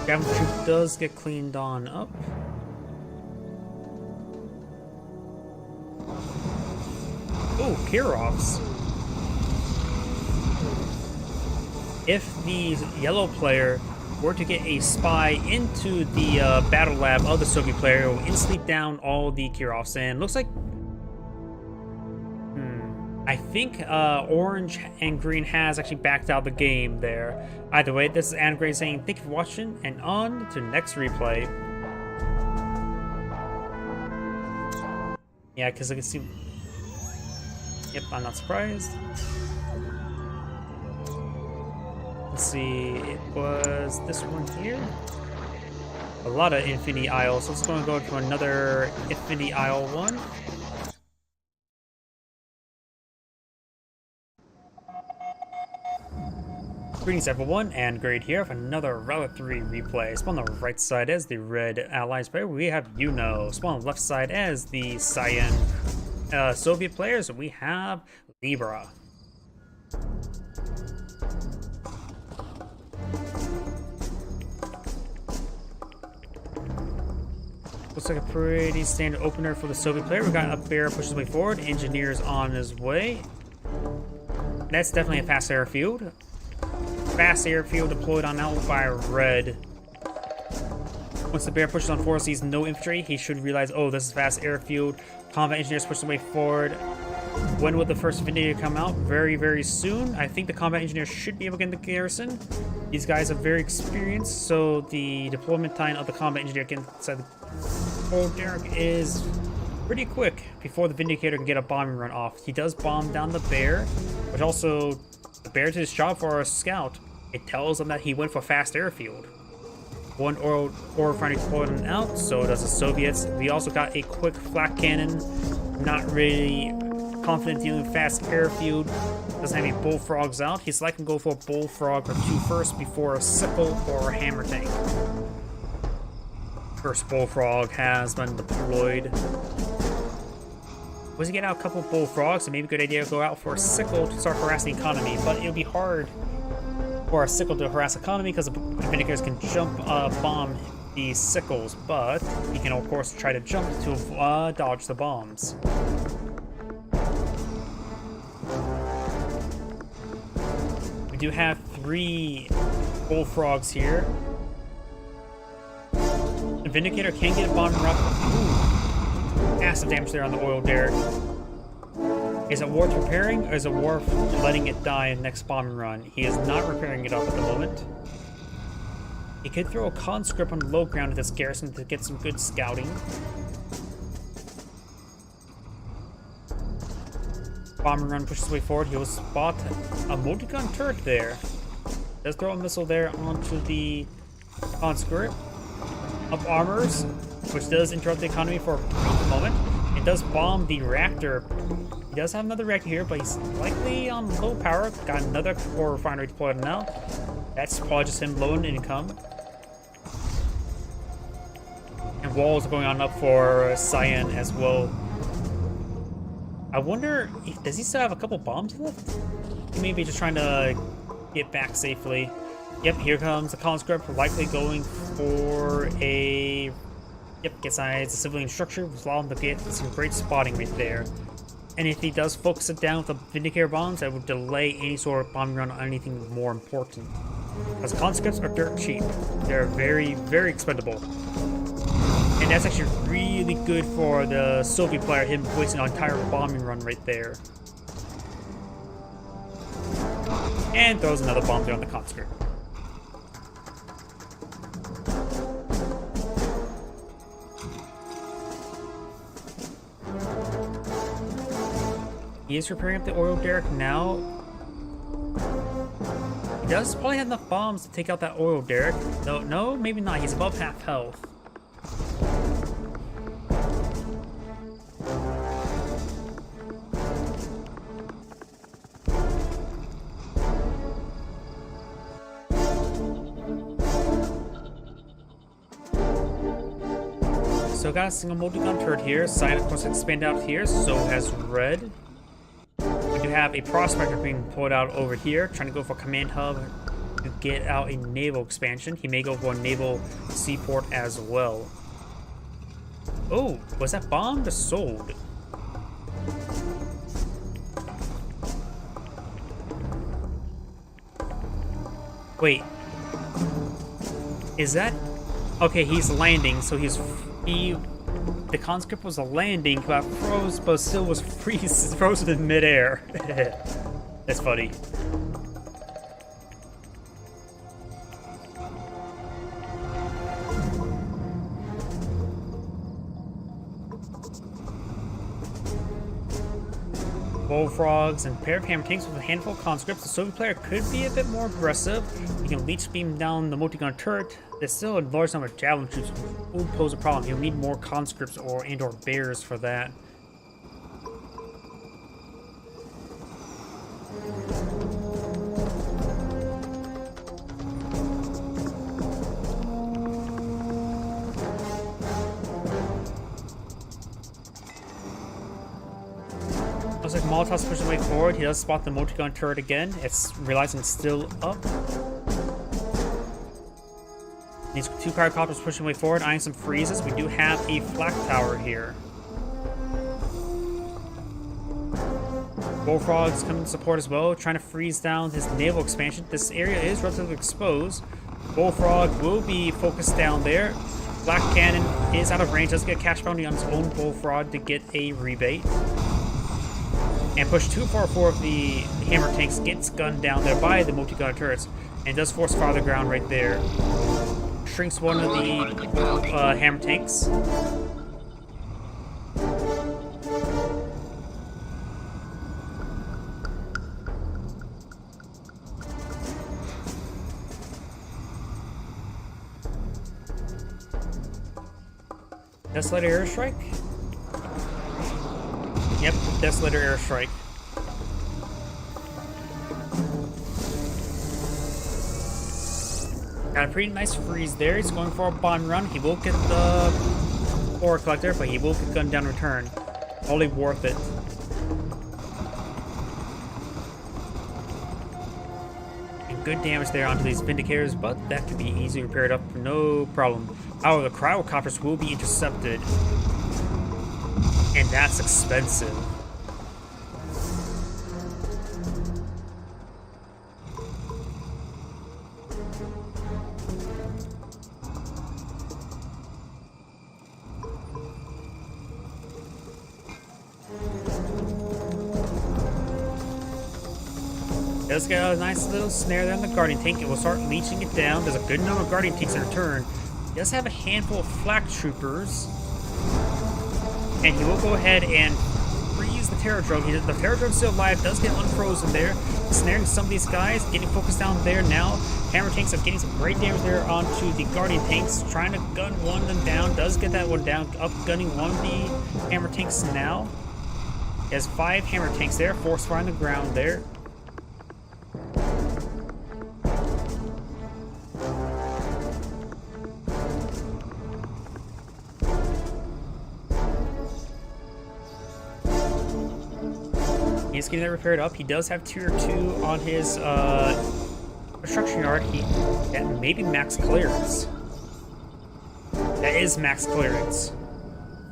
Cavalry troop does get cleaned on up. Oh, Kirovs. If the yellow player were to get a spy into the battle lab of the Soviet player, it will instantly down all the Kirovs. And looks like, I think Orange and Green has actually backed out the game there. Either way, this is Anagram saying thank you for watching, and on to the next replay. Yeah, because I can see. Yep, I'm not surprised. Let's see, it was this one here. A lot of Infinity Isle, so let's go to another Infinity Isle one. Greetings everyone, and Grade here for another Relic 3 replay. Spawn on the right side as the Red Allies player, we have Yuno. Spawn on the left side as the Cyan Soviet players, we have Libra. Looks like a pretty standard opener for the Soviet player. We got Up Bear pushes his way forward, Engineers on his way. That's definitely a fast airfield. Fast airfield deployed on out by Red. Once the Bear pushes on forward, sees no infantry, he should realize, oh, this is fast airfield. Combat Engineers push their way forward. When will the first Vindicator come out? Very, very soon. I think the Combat Engineers should be able to get in the garrison. These guys are very experienced, so the deployment time of the Combat Engineer inside the Old Derrick is pretty quick before the Vindicator can get a bombing run off. He does bomb down the Bear, which also the Bear did his job for a scout. It tells him that he went for fast airfield. One ore refinery deployed on out, so does the Soviets. We also got a quick flak cannon. Not really confident dealing with fast airfield. Doesn't have any bullfrogs out. He's likely to go for a bullfrog or two first before a sickle or a hammer tank. First bullfrog has been deployed. Was he get out a couple bullfrogs? So maybe a good idea to go out for a sickle to start harassing the economy, but it'll be hard for a sickle to harass economy because the Vindicators can jump bomb the sickles, but he can of course try to jump to dodge the bombs. We do have 3 bullfrogs here. Vindicator can get a bomb run. Ooh. Massive damage there on the oil derrick. Is it worth repairing, or is it worth letting it die in the next bomb run? He is not repairing it up at the moment. He could throw a conscript on the low ground at this garrison to get some good scouting. Bomber run pushes his way forward. He will spot a multi-gun turret there. Does throw a missile there onto the conscript. Up armors, which does interrupt the economy for a brief moment. It does bomb the reactor. He does have another reactor here, but he's likely on low power. Got another core refinery deployed now. That's probably just him low in income. And walls are going on up for Cyan as well. I wonder, does he still have a couple bombs left? He may be just trying to get back safely. Yep, here comes the conscript, likely going for a... Yep, gets eyes the civilian structure, was allowed to get some great spotting right there. And if he does focus it down with the Vindicator bombs, that would delay any sort of bombing run on anything more important. Because conscripts are dirt cheap. They're very, very expendable. And that's actually really good for the Soviet player, him wasting an entire bombing run right there. And throws another bomb there on the conscript. He is repairing up the oil derrick now. He does probably have enough bombs to take out that oil derrick. No, maybe not. He's above half health. So got a single multi-gun turret here. Cyan, of course, expand out here. So has Red. We do have a prospector being pulled out over here, trying to go for a command hub to get out a naval expansion. He may go for a naval seaport as well. Oh, was that bombed or sold? Wait. Is that... Okay, he's landing, so the conscript was a landing, but still was frozen in midair. That's funny. Bullfrogs and pair of hammer tanks with a handful of conscripts. The Soviet player could be a bit more aggressive. He can leech beam down the multi-gun turret. There's still a large number of javelin troops, which would pose a problem. He'll need more conscripts or bears for that. Looks like Molotov's pushing way forward. He does spot the multi-gun turret again. It's realizing it's still up. These two pyrocopters pushing way forward, eyeing some freezes. We do have a flak tower here. Bullfrogs coming to support as well, trying to freeze down his naval expansion. This area is relatively exposed. Bullfrog will be focused down there. Black Cannon is out of range. Does get a cash bounty on his own Bullfrog to get a rebate. And push 244 of the hammer tanks gets gunned down there by the multi-gun turrets and does force fire the ground right there. Shrinks one of the hammer tanks. Desolator airstrike? Yep, Desolator airstrike. Got a pretty nice freeze there. He's going for a bomb run. He will get the ore collector, but he will get gunned down in return. Totally worth it. And good damage there onto these Vindicators, but that can be easily repaired up, no problem. However, the cryocopters will be intercepted. And that's expensive. does get a nice little snare there on the Guardian tank. It will start leeching it down. There's a good number of Guardian tanks in return. He does have a handful of flak troopers. And he will go ahead and freeze the Terror Drone. The Terror Drone's still alive, does get unfrozen there. Snaring some of these guys, getting focused down there now. Hammer tanks are getting some great damage there onto the Guardian tanks. Trying to gun one of them down, does get that one down. Up gunning one of the Hammer tanks now. He has 5 Hammer tanks there, force fire on the ground there. He's getting that repaired up. He does have tier 2 on his construction yard. That may be max clearance. That is max clearance.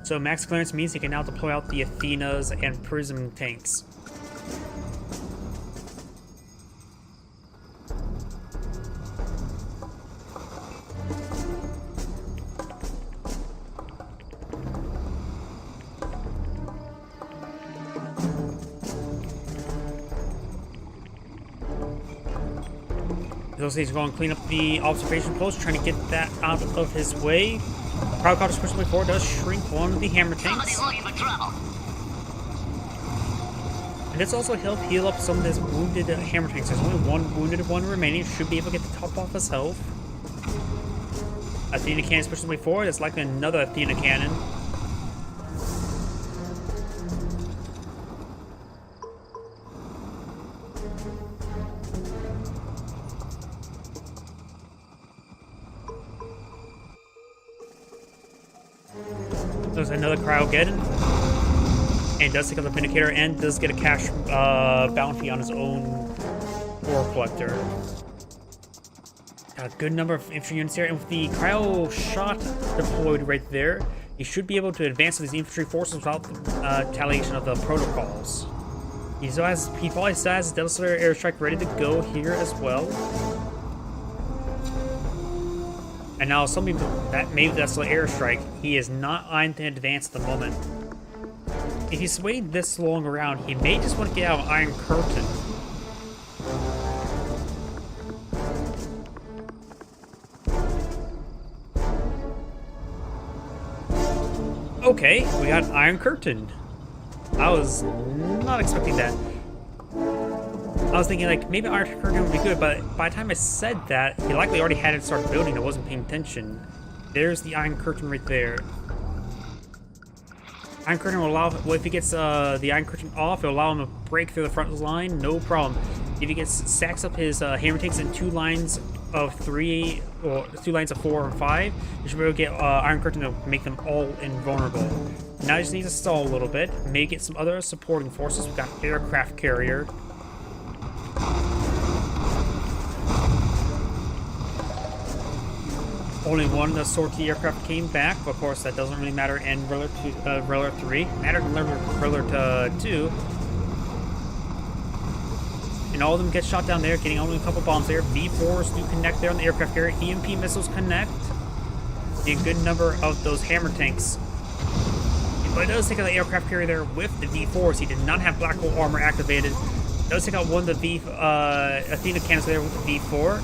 So max clearance means he can now deploy out the Athenas and Prism tanks. He's going to clean up the observation post, trying to get that out of his way. Crowdcaught Special 4 does shrink one of the Hammer tanks. And this also help heal up some of his wounded Hammer tanks. There's only one wounded one remaining. Should be able to get the top off his health. Athena Cannon Special 4. That's likely another Athena Cannon. There's another Cryogeddon, and does take out the Vindicator and does get a cash bounty on his own ore collector. Got a good number of infantry units here, and with the Cryo Shot deployed right there, he should be able to advance these infantry forces without the retaliation of the protocols. He probably still has his Devastator airstrike ready to go here as well. And now something that maybe that's the airstrike, he is not eyeing to advance at the moment. If he's waiting this long around, he may just want to get out of Iron Curtain. Okay, we got Iron Curtain. I was not expecting that. I was thinking, like, maybe Iron Curtain would be good, but by the time I said that, he likely already had it started building. I wasn't paying attention. There's the Iron Curtain right there. Iron Curtain will allow, well, if he gets the Iron Curtain off, it'll allow him to break through the front line, no problem. If he stacks up his Hammer tanks in 2 lines of 3, or 2 lines of 4 or 5, you should be able to get Iron Curtain to make them all invulnerable. Now he just needs to stall a little bit, maybe get some other supporting forces. We've got Aircraft Carrier. Only one sortie aircraft came back, but of course that doesn't really matter in Reller 3. Mattered in Reller 2. And all of them get shot down there, getting only a couple bombs there. V4s do connect there on the aircraft carrier. EMP missiles connect. Getting a good number of those Hammer tanks. But it does take out the aircraft carrier there with the V4s. He did not have Black Hole armor activated. It does take out one of the Athena cannons there with the V4.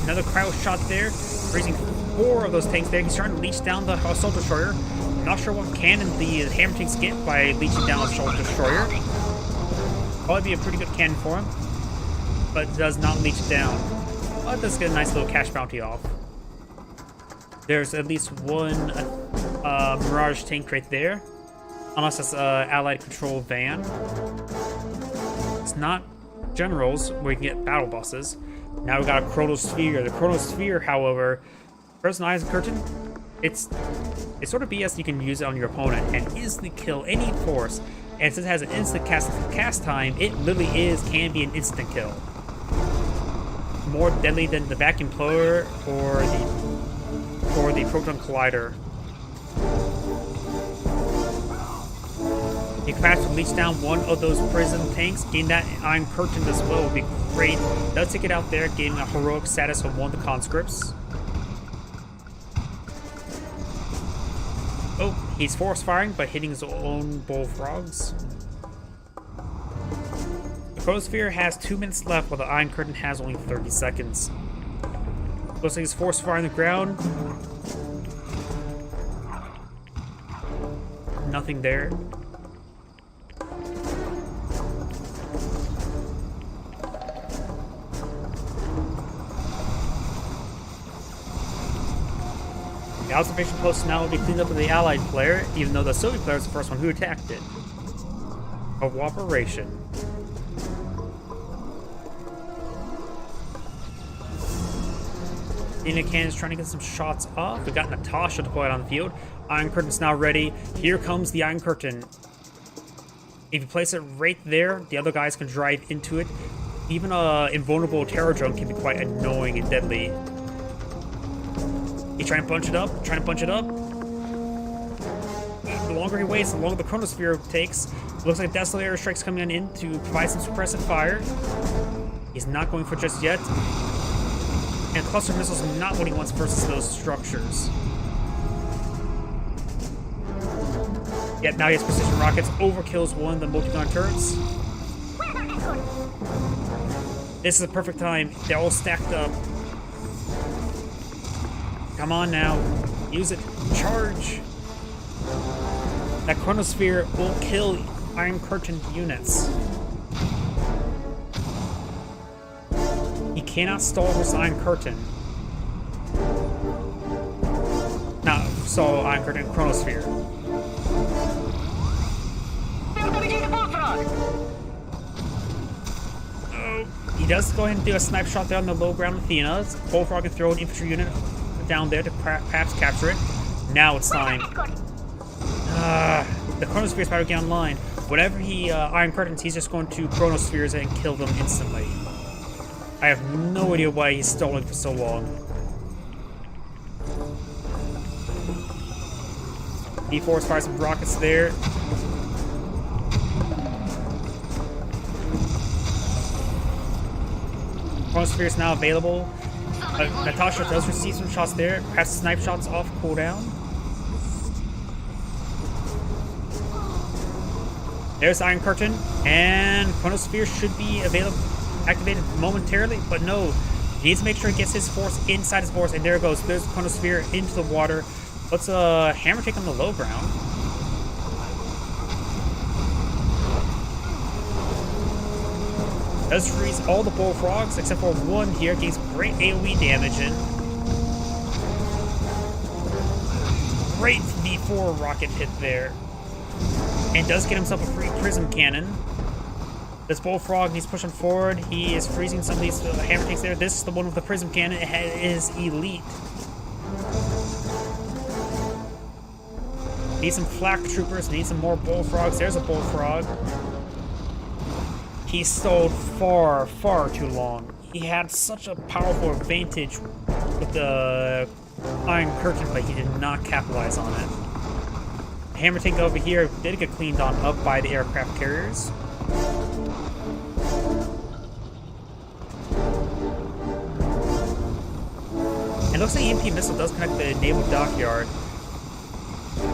Another cryo shot there, raising 4 of those tanks there. He's trying to leech down the Assault Destroyer. I'm not sure what cannon the Hammer tanks get by leeching down the Assault Destroyer. Probably be a pretty good cannon for him, but it does not leech down. But it does get a nice little cash bounty off. There's at least one Mirage tank right there, unless it's Allied Control Van. It's not Generals, where you can get battle buses. Now we've got a Chronosphere. The Chronosphere, however, Frozen Iron Curtain, it's sort of BS. You can use it on your opponent and instantly kill any force. And since it has an instant cast time, it literally can be an instant kill. More deadly than the Vacuum Plower or the Proton Collider. You can perhaps leech down one of those Prism tanks, getting that Iron Curtain as well would be great. Does take it out there, getting a heroic status from one of the conscripts. Oh, he's force firing, but hitting his own bullfrogs. The Chronosphere has 2 minutes left, while the Iron Curtain has only 30 seconds. Looks like he's force fire on the ground. Nothing there. The observation post now will be cleaned up with the Allied player, even though the Soviet player is the first one who attacked it. Cooperation. Nina Cannon's trying to get some shots off. We got Natasha deployed on the field. Iron Curtain's now ready. Here comes the Iron Curtain. If you place it right there, the other guys can drive into it. Even a invulnerable terror drone can be quite annoying and deadly. He's trying to bunch it up, The longer he waits, the longer the Chronosphere takes. Looks like Desolate Airstrike's coming in to provide some suppressive fire. He's not going for it just yet. And cluster missiles are not what he wants versus those structures. Yet now he has precision rockets, overkills one of the multi-gun turrets. This is the perfect time. They're all stacked up. Come on now. Use it. Charge. That Chronosphere will kill Iron Curtain units. He cannot stall this Iron Curtain. Not stall Iron Curtain, Chronosphere. Oh, he does go ahead and do a snipe shot there on the low ground Athena. Bullfrog can throw an infantry unit down there to perhaps capture it. Now it's time. The Chronosphere is about to get online. Whatever he Iron Curtains, he's just going to Chronospheres and kill them instantly. I have no idea why he's stalling for so long. D4's fires some rockets there. Chronosphere is now available. Natasha does receive some shots there. Perhaps snipe shots off cooldown. There's Iron Curtain, and Chronosphere should be activated momentarily, but no. He needs to make sure he gets his force inside his force, and there it goes. There's Chronosphere into the water. Let's hammer take on the low ground. Does freeze all the bullfrogs except for one here. Gains great AoE damage in. Great V4 rocket hit there. And does get himself a free prism cannon. This bullfrog, he's pushing forward. He is freezing some of these hammer takes there. This is the one with the prism cannon. It is elite. Need some flak troopers. Need some more bullfrogs. There's a bullfrog. He stalled far, far too long. He had such a powerful advantage with the Iron Curtain, but he did not capitalize on it. Hammer tank over here did get cleaned on up by the aircraft carriers. It looks like EMP missile does connect the naval dockyard.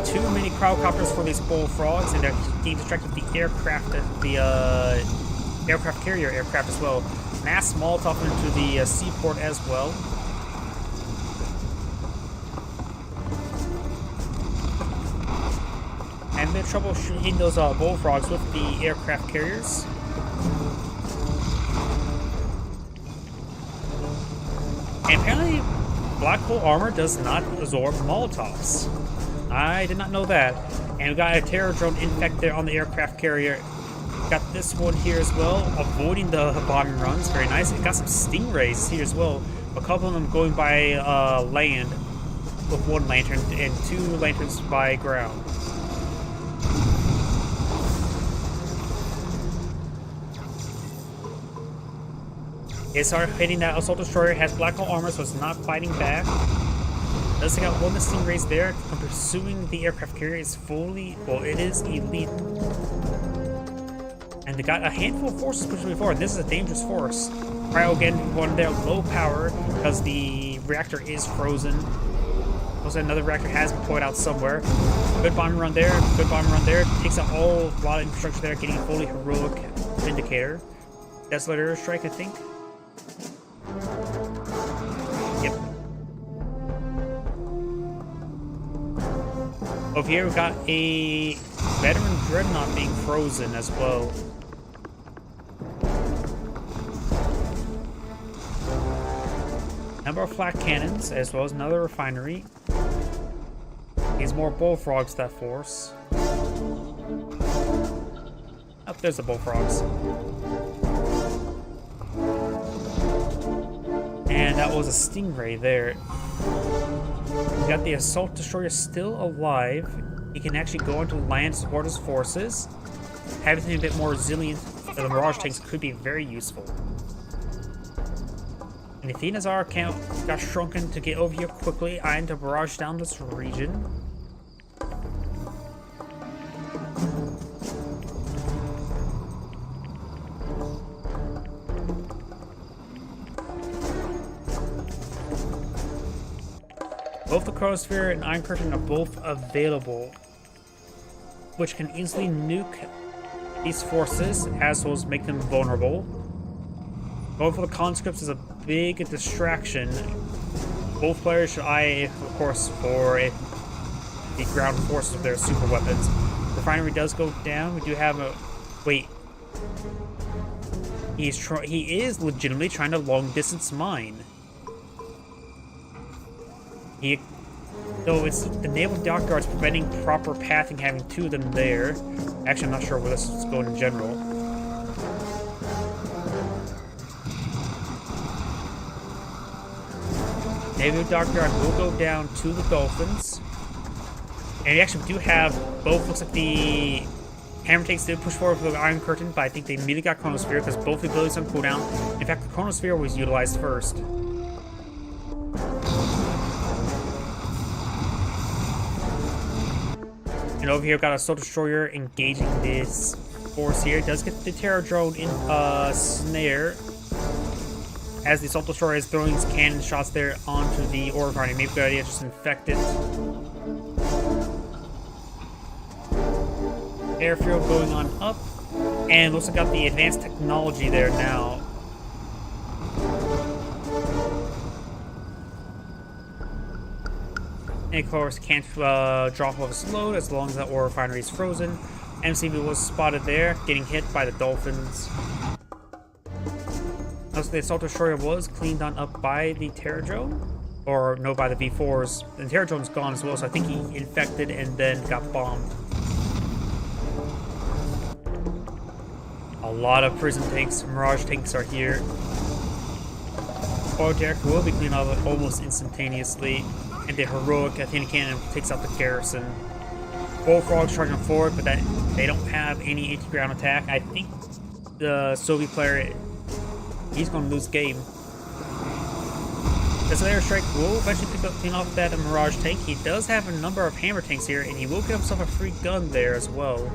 Too many crowdcopters for these bullfrogs, and they're getting distracted with the aircraft, aircraft carrier aircraft as well. Mass Molotov into the seaport as well. I'm having trouble shooting those bullfrogs with the aircraft carriers. And apparently, Black Hole armor does not absorb Molotovs. I did not know that. And we got a terror drone infect there on the aircraft carrier. Got this one here as well, avoiding the bombing runs. Very nice. We got some Stingrays here as well. A couple of them going by land with one lantern and 2 lanterns by ground. It started hitting that assault destroyer. Has Black Hole armor, so it's not fighting back. Does take out one of the Stingrays there. Pursuing the aircraft carrier is fully, well, it is elite. And they got a handful of forces pushing forward. This is a dangerous force. Cryo again, one there, low power because the reactor is frozen. Also, another reactor has been deployed out somewhere. Good bombing run there. Good bombing run there. Takes out a lot of infrastructure there, getting a fully heroic Vindicator. Desolator Strike, I think. Yep. Over here, we got a veteran dreadnought being frozen as well. Number of flak cannons, as well as another refinery. Needs more bullfrogs that force. Oh, there's the bullfrogs. And that was a stingray there. We got the assault destroyer still alive. He can actually go into land to support his forces. Having something a bit more resilient for the Mirage tanks could be very useful. And Athena's our account got shrunken to get over here quickly and to barrage down this region. Both the Chronosphere and Iron Curtain are both available, which can easily nuke these forces, as well as make them vulnerable. Going for the conscripts is a big distraction. Both players should eye, of course, for the ground forces of their super weapons. The refinery does go down. We do have a... Wait. He is legitimately trying to long-distance mine. So it's the naval dock guards preventing proper pathing, having two of them there. Actually, I'm not sure where this is going in general. Naval dock guard will go down to the Dolphins. And we actually do have both. Looks like the Hammer tanks did push forward for the Iron Curtain, but I think they immediately got Chronosphere because both the abilities on cooldown. In fact, the Chronosphere was utilized first. And over here, we've got a Assault Destroyer engaging this force here. It does get the Terror Drone in a snare, as the Assault Destroyer is throwing his cannon shots there onto the ore refinery. Maybe a good idea, just infect it. Airfield going on up, and looks like got the advanced technology there now. And of course, can't drop off his load as long as that ore refinery is frozen. MCV was spotted there, getting hit by the Dolphins. Also, the Assault Destroyer was cleaned on up by the Terror Drone. Or, no, by the V4s. The Terror Drone's gone as well, so I think he infected and then got bombed. A lot of prison tanks, Mirage tanks are here. Oil Derrick will be cleaned up almost instantaneously. And the heroic Athena cannon takes out the garrison. Bullfrogs charging forward, but that they don't have any anti-ground attack. I think the Soviet player, he's going to lose game. This airstrike will eventually clean off that Mirage tank. He does have a number of hammer tanks here, and he will get himself a free gun there as well.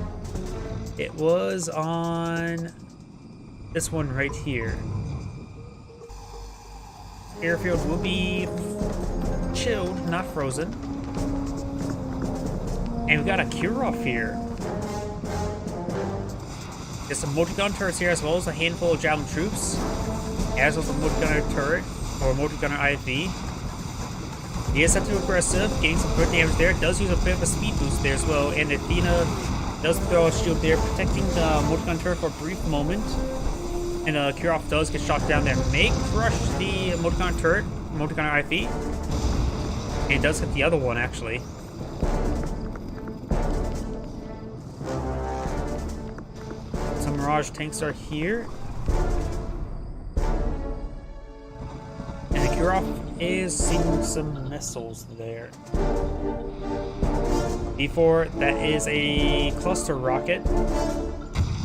It was on this one right here. Airfield will be chilled, not frozen. And we got a Kurov here. There's some multi-gun turrets here, as well as a handful of Javelin troops, as well as a multi-gunner turret, or multi-gunner IFV. He is set to aggressive, getting some good damage there. Does use a bit of a speed boost there as well, and Athena does throw a shield there, protecting the multi-gun turret for a brief moment. And Kurov does get shot down there. May crush the multi-gunner turret, multi-gunner IFV. And it does hit the other one, actually. Some Mirage tanks are here. And the Kurov is seeing some missiles there. Before, that is a cluster rocket.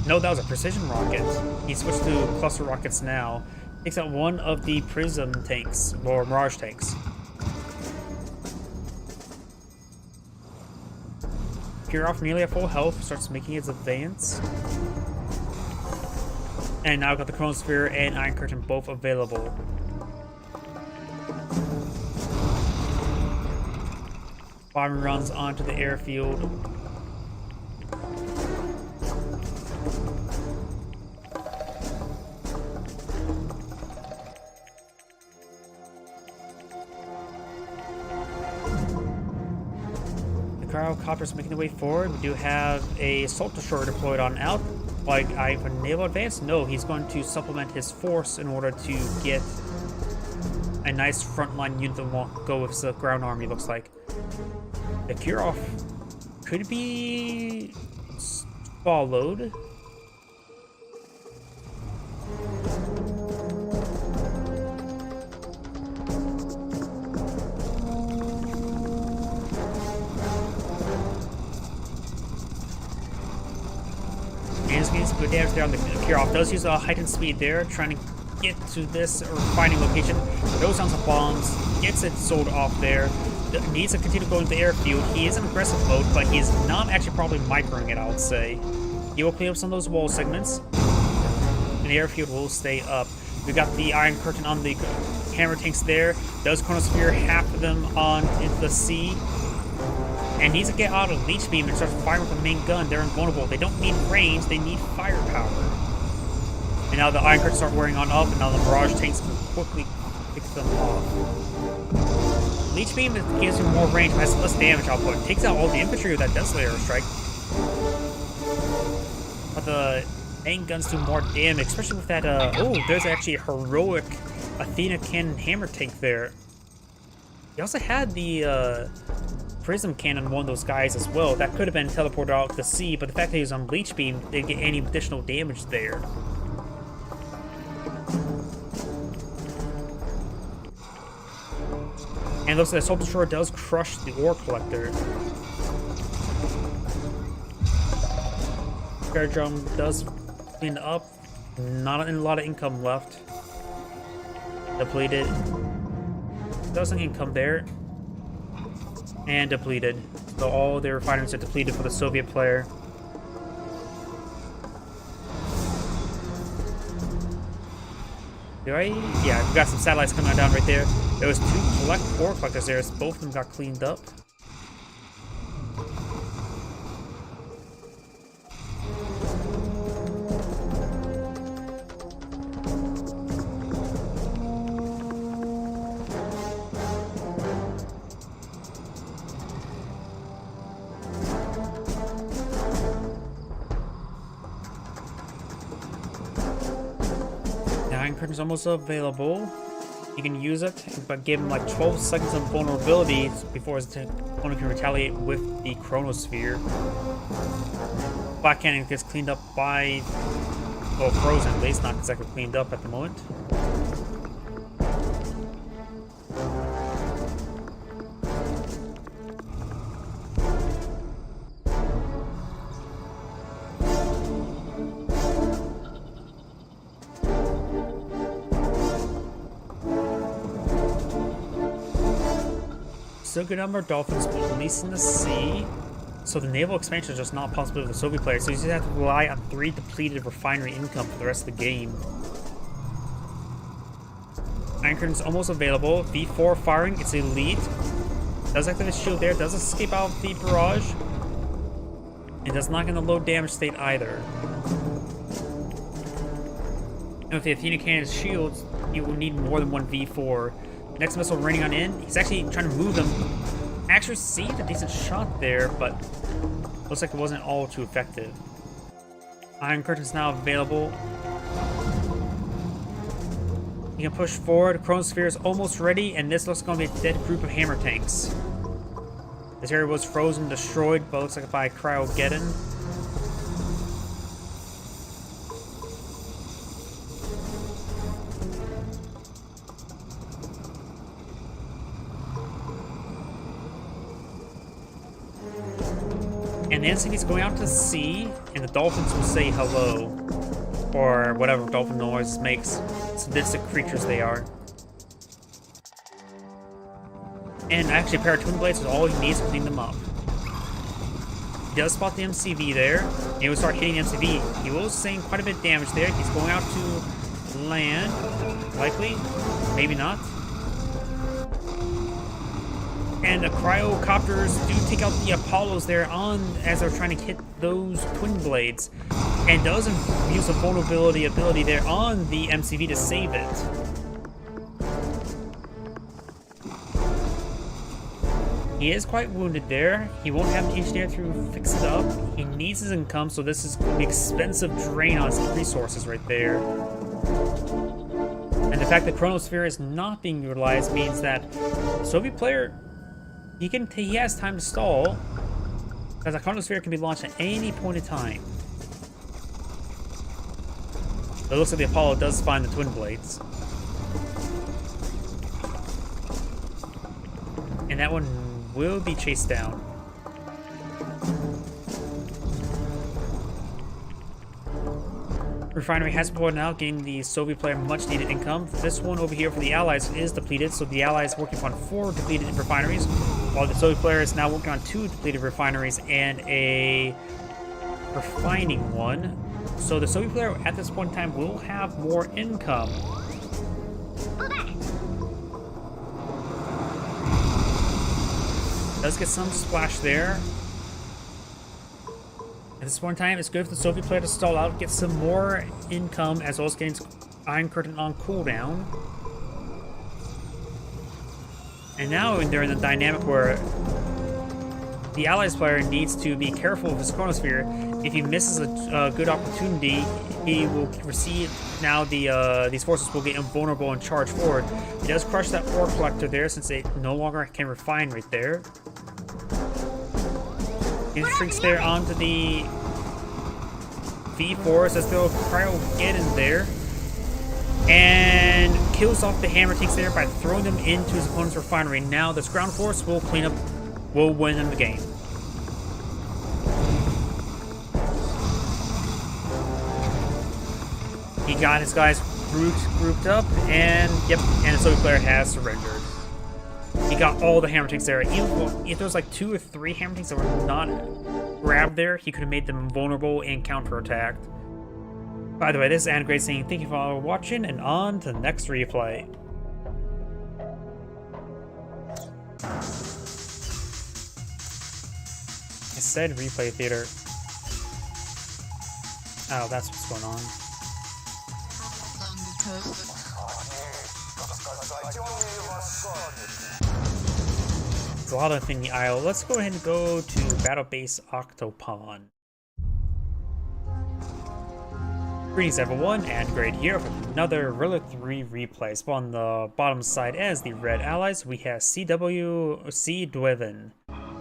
No, that was a precision rocket. He switched to cluster rockets now. Takes out one of the Prism tanks, or Mirage tanks. Kurov nearly at full health, starts making its advance. And now I've got the Chronosphere and Iron Curtain both available. Bomber runs onto the airfield. Cryocopters making their way forward. We do have a Assault Destroyer deployed on out. Like, Ivan Naval Advance? No, he's going to supplement his force in order to get a nice frontline unit that won't go with the ground army, looks like. The Kirov could be followed. And it's getting some good damage there on the Kirov. Does use a heightened speed there, trying to get to this refining location. Throws down some bombs, gets it sold off there. Needs to continue going to the airfield. He is in aggressive mode, but he's not actually probably microing it, I would say. He will clean up some of those wall segments, and the airfield will stay up. We got the Iron Curtain on the hammer tanks there. Does Chronosphere half of them on into the sea. And needs to get out of Leech Beam and start firing with the main gun. They're invulnerable. They don't need range, they need firepower. And now the Iron Curtains start wearing on up, and now the Barrage tanks can quickly pick them off. Leech Beam gives him more range, but has less damage output. Takes out all the infantry with that Desolator strike. But the main guns do more damage, especially with that, oh, there's actually a heroic Athena Cannon hammer tank there. He also had the, Prism Cannon on one of those guys as well. That could have been teleported out to sea, but the fact that he was on Leech Beam didn't get any additional damage there. And it looks like the Assault Destroyer does crush the Ore Collector. Air Drum does clean up. Not a lot of income left. Depleted. Does some income there. And depleted. So all their refineries are depleted for the Soviet player. Yeah, we got some satellites coming down right there. There was 2 ore collectors there, so both of them got cleaned up. Iron Curtain's almost available. You can use it, but give him like 12 seconds of vulnerability before his opponent can retaliate with the Chronosphere. Black Cannon gets cleaned up by, well, frozen at least, not exactly cleaned up at the moment. Still good number of Dolphins, but releasing the sea. So the naval expansion is just not possible with the Soviet player, so you just have to rely on 3 depleted refinery income for the rest of the game. Iron Curtain's almost available. V4 firing, it's elite. Does activate his shield there, does escape out of the barrage. And does not get in a low damage state either. And with the Athena Cannon's shields, you will need more than 1 V4. Next missile raining on in. He's actually trying to move them. Actually received a decent shot there, but looks like it wasn't all too effective. Iron Curtain's now available. You can push forward. Chronosphere is almost ready, and this looks like going to be a dead group of hammer tanks. This area was frozen, destroyed, but looks like by Cryogeddon. And the NCV's going out to sea, and the Dolphins will say hello. Or whatever dolphin noise makes. Sadistic creatures they are. And actually a pair of Twin Blades is all he needs to clean them up. He does spot the MCV there. He will start hitting the MCV. He will sustain quite a bit of damage there. He's going out to land. Likely. Maybe not. And the Cryocopters do take out the Apollos there on as they're trying to hit those Twin Blades. And does use a vulnerability ability there on the MCV to save it. He is quite wounded there. He won't have the engineer to fix it up. He needs his income, so this is an expensive drain on his resources right there. And the fact that Chronosphere is not being utilized means that the Soviet player, he has time to stall, because a Chronosphere can be launched at any point in time. It looks like the Apollo does find the twin blades. And that one will be chased down. Refinery has been pulled out, gaining the Soviet player much needed income. This one over here for the Allies is depleted, so the Allies working on 4 depleted refineries, while the Soviet player is now working on 2 depleted refineries and a refining one. So the Soviet player at this point in time will have more income. Does get some splash there. At this point in time, it's good for the Soviet player to stall out, get some more income, as well as getting Iron Curtain on cooldown. And now they're in the dynamic where the Allies player needs to be careful of his Chronosphere. If he misses a good opportunity, he will receive, now these forces will get invulnerable and charge forward. He does crush that ore collector there, since they no longer can refine right there. He shrinks there onto the V4s as they'll cryo get in there. And kills off the hammer tanks there by throwing them into his opponent's refinery. Now this ground force will will win him the game. He got his guys grouped up, and yep, and the Soviet player has surrendered. He got all the hammer tanks there. Even if there was like 2 or 3 hammer tanks that were not grabbed there, he could have made them vulnerable and counterattacked. By the way, this is Anagrade saying thank you for watching, and on to the next replay. I said replay theater. Oh, that's what's going on. There's a lot of in the aisle. Let's go ahead and go to Battle Base Octopon. Greetings everyone, Anagrade here with another Relic 3 replay. So on the bottom side as the Red Allies, we have CWC Dweven.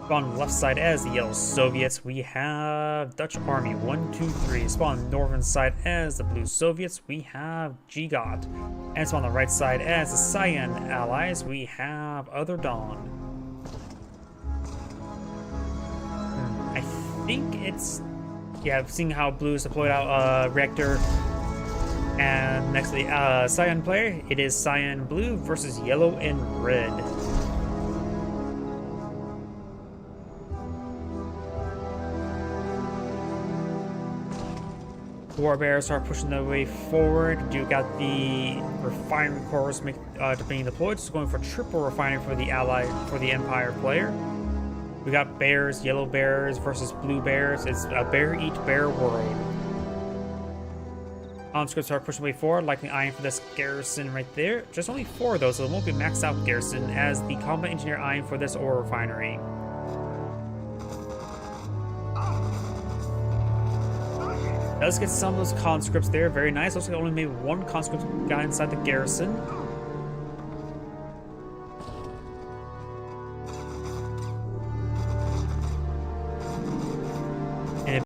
On the left side as the Yellow Soviets, we have Dutch Army 1, 2, 3. So on the northern side as the Blue Soviets, we have GGOT. And so on the right side as the Cyan Allies, we have Other Dawn. I think it's... yeah, seeing how Blue is deployed out Reactor, and next to the Cyan player, it is Cyan Blue versus Yellow and Red. War Bears are pushing their way forward. You got the refinery cores being deployed, so going for triple refining for the Empire player. We got bears, yellow bears versus blue bears. It's a bear eat bear world. Conscripts are pushing way forward, likely eyeing for this garrison right there. Just only 4 of those, so it won't be maxed out garrison as the combat engineer eyeing for this ore refinery. Does get some of those conscripts there, very nice. Looks like only maybe 1 conscript got inside the garrison.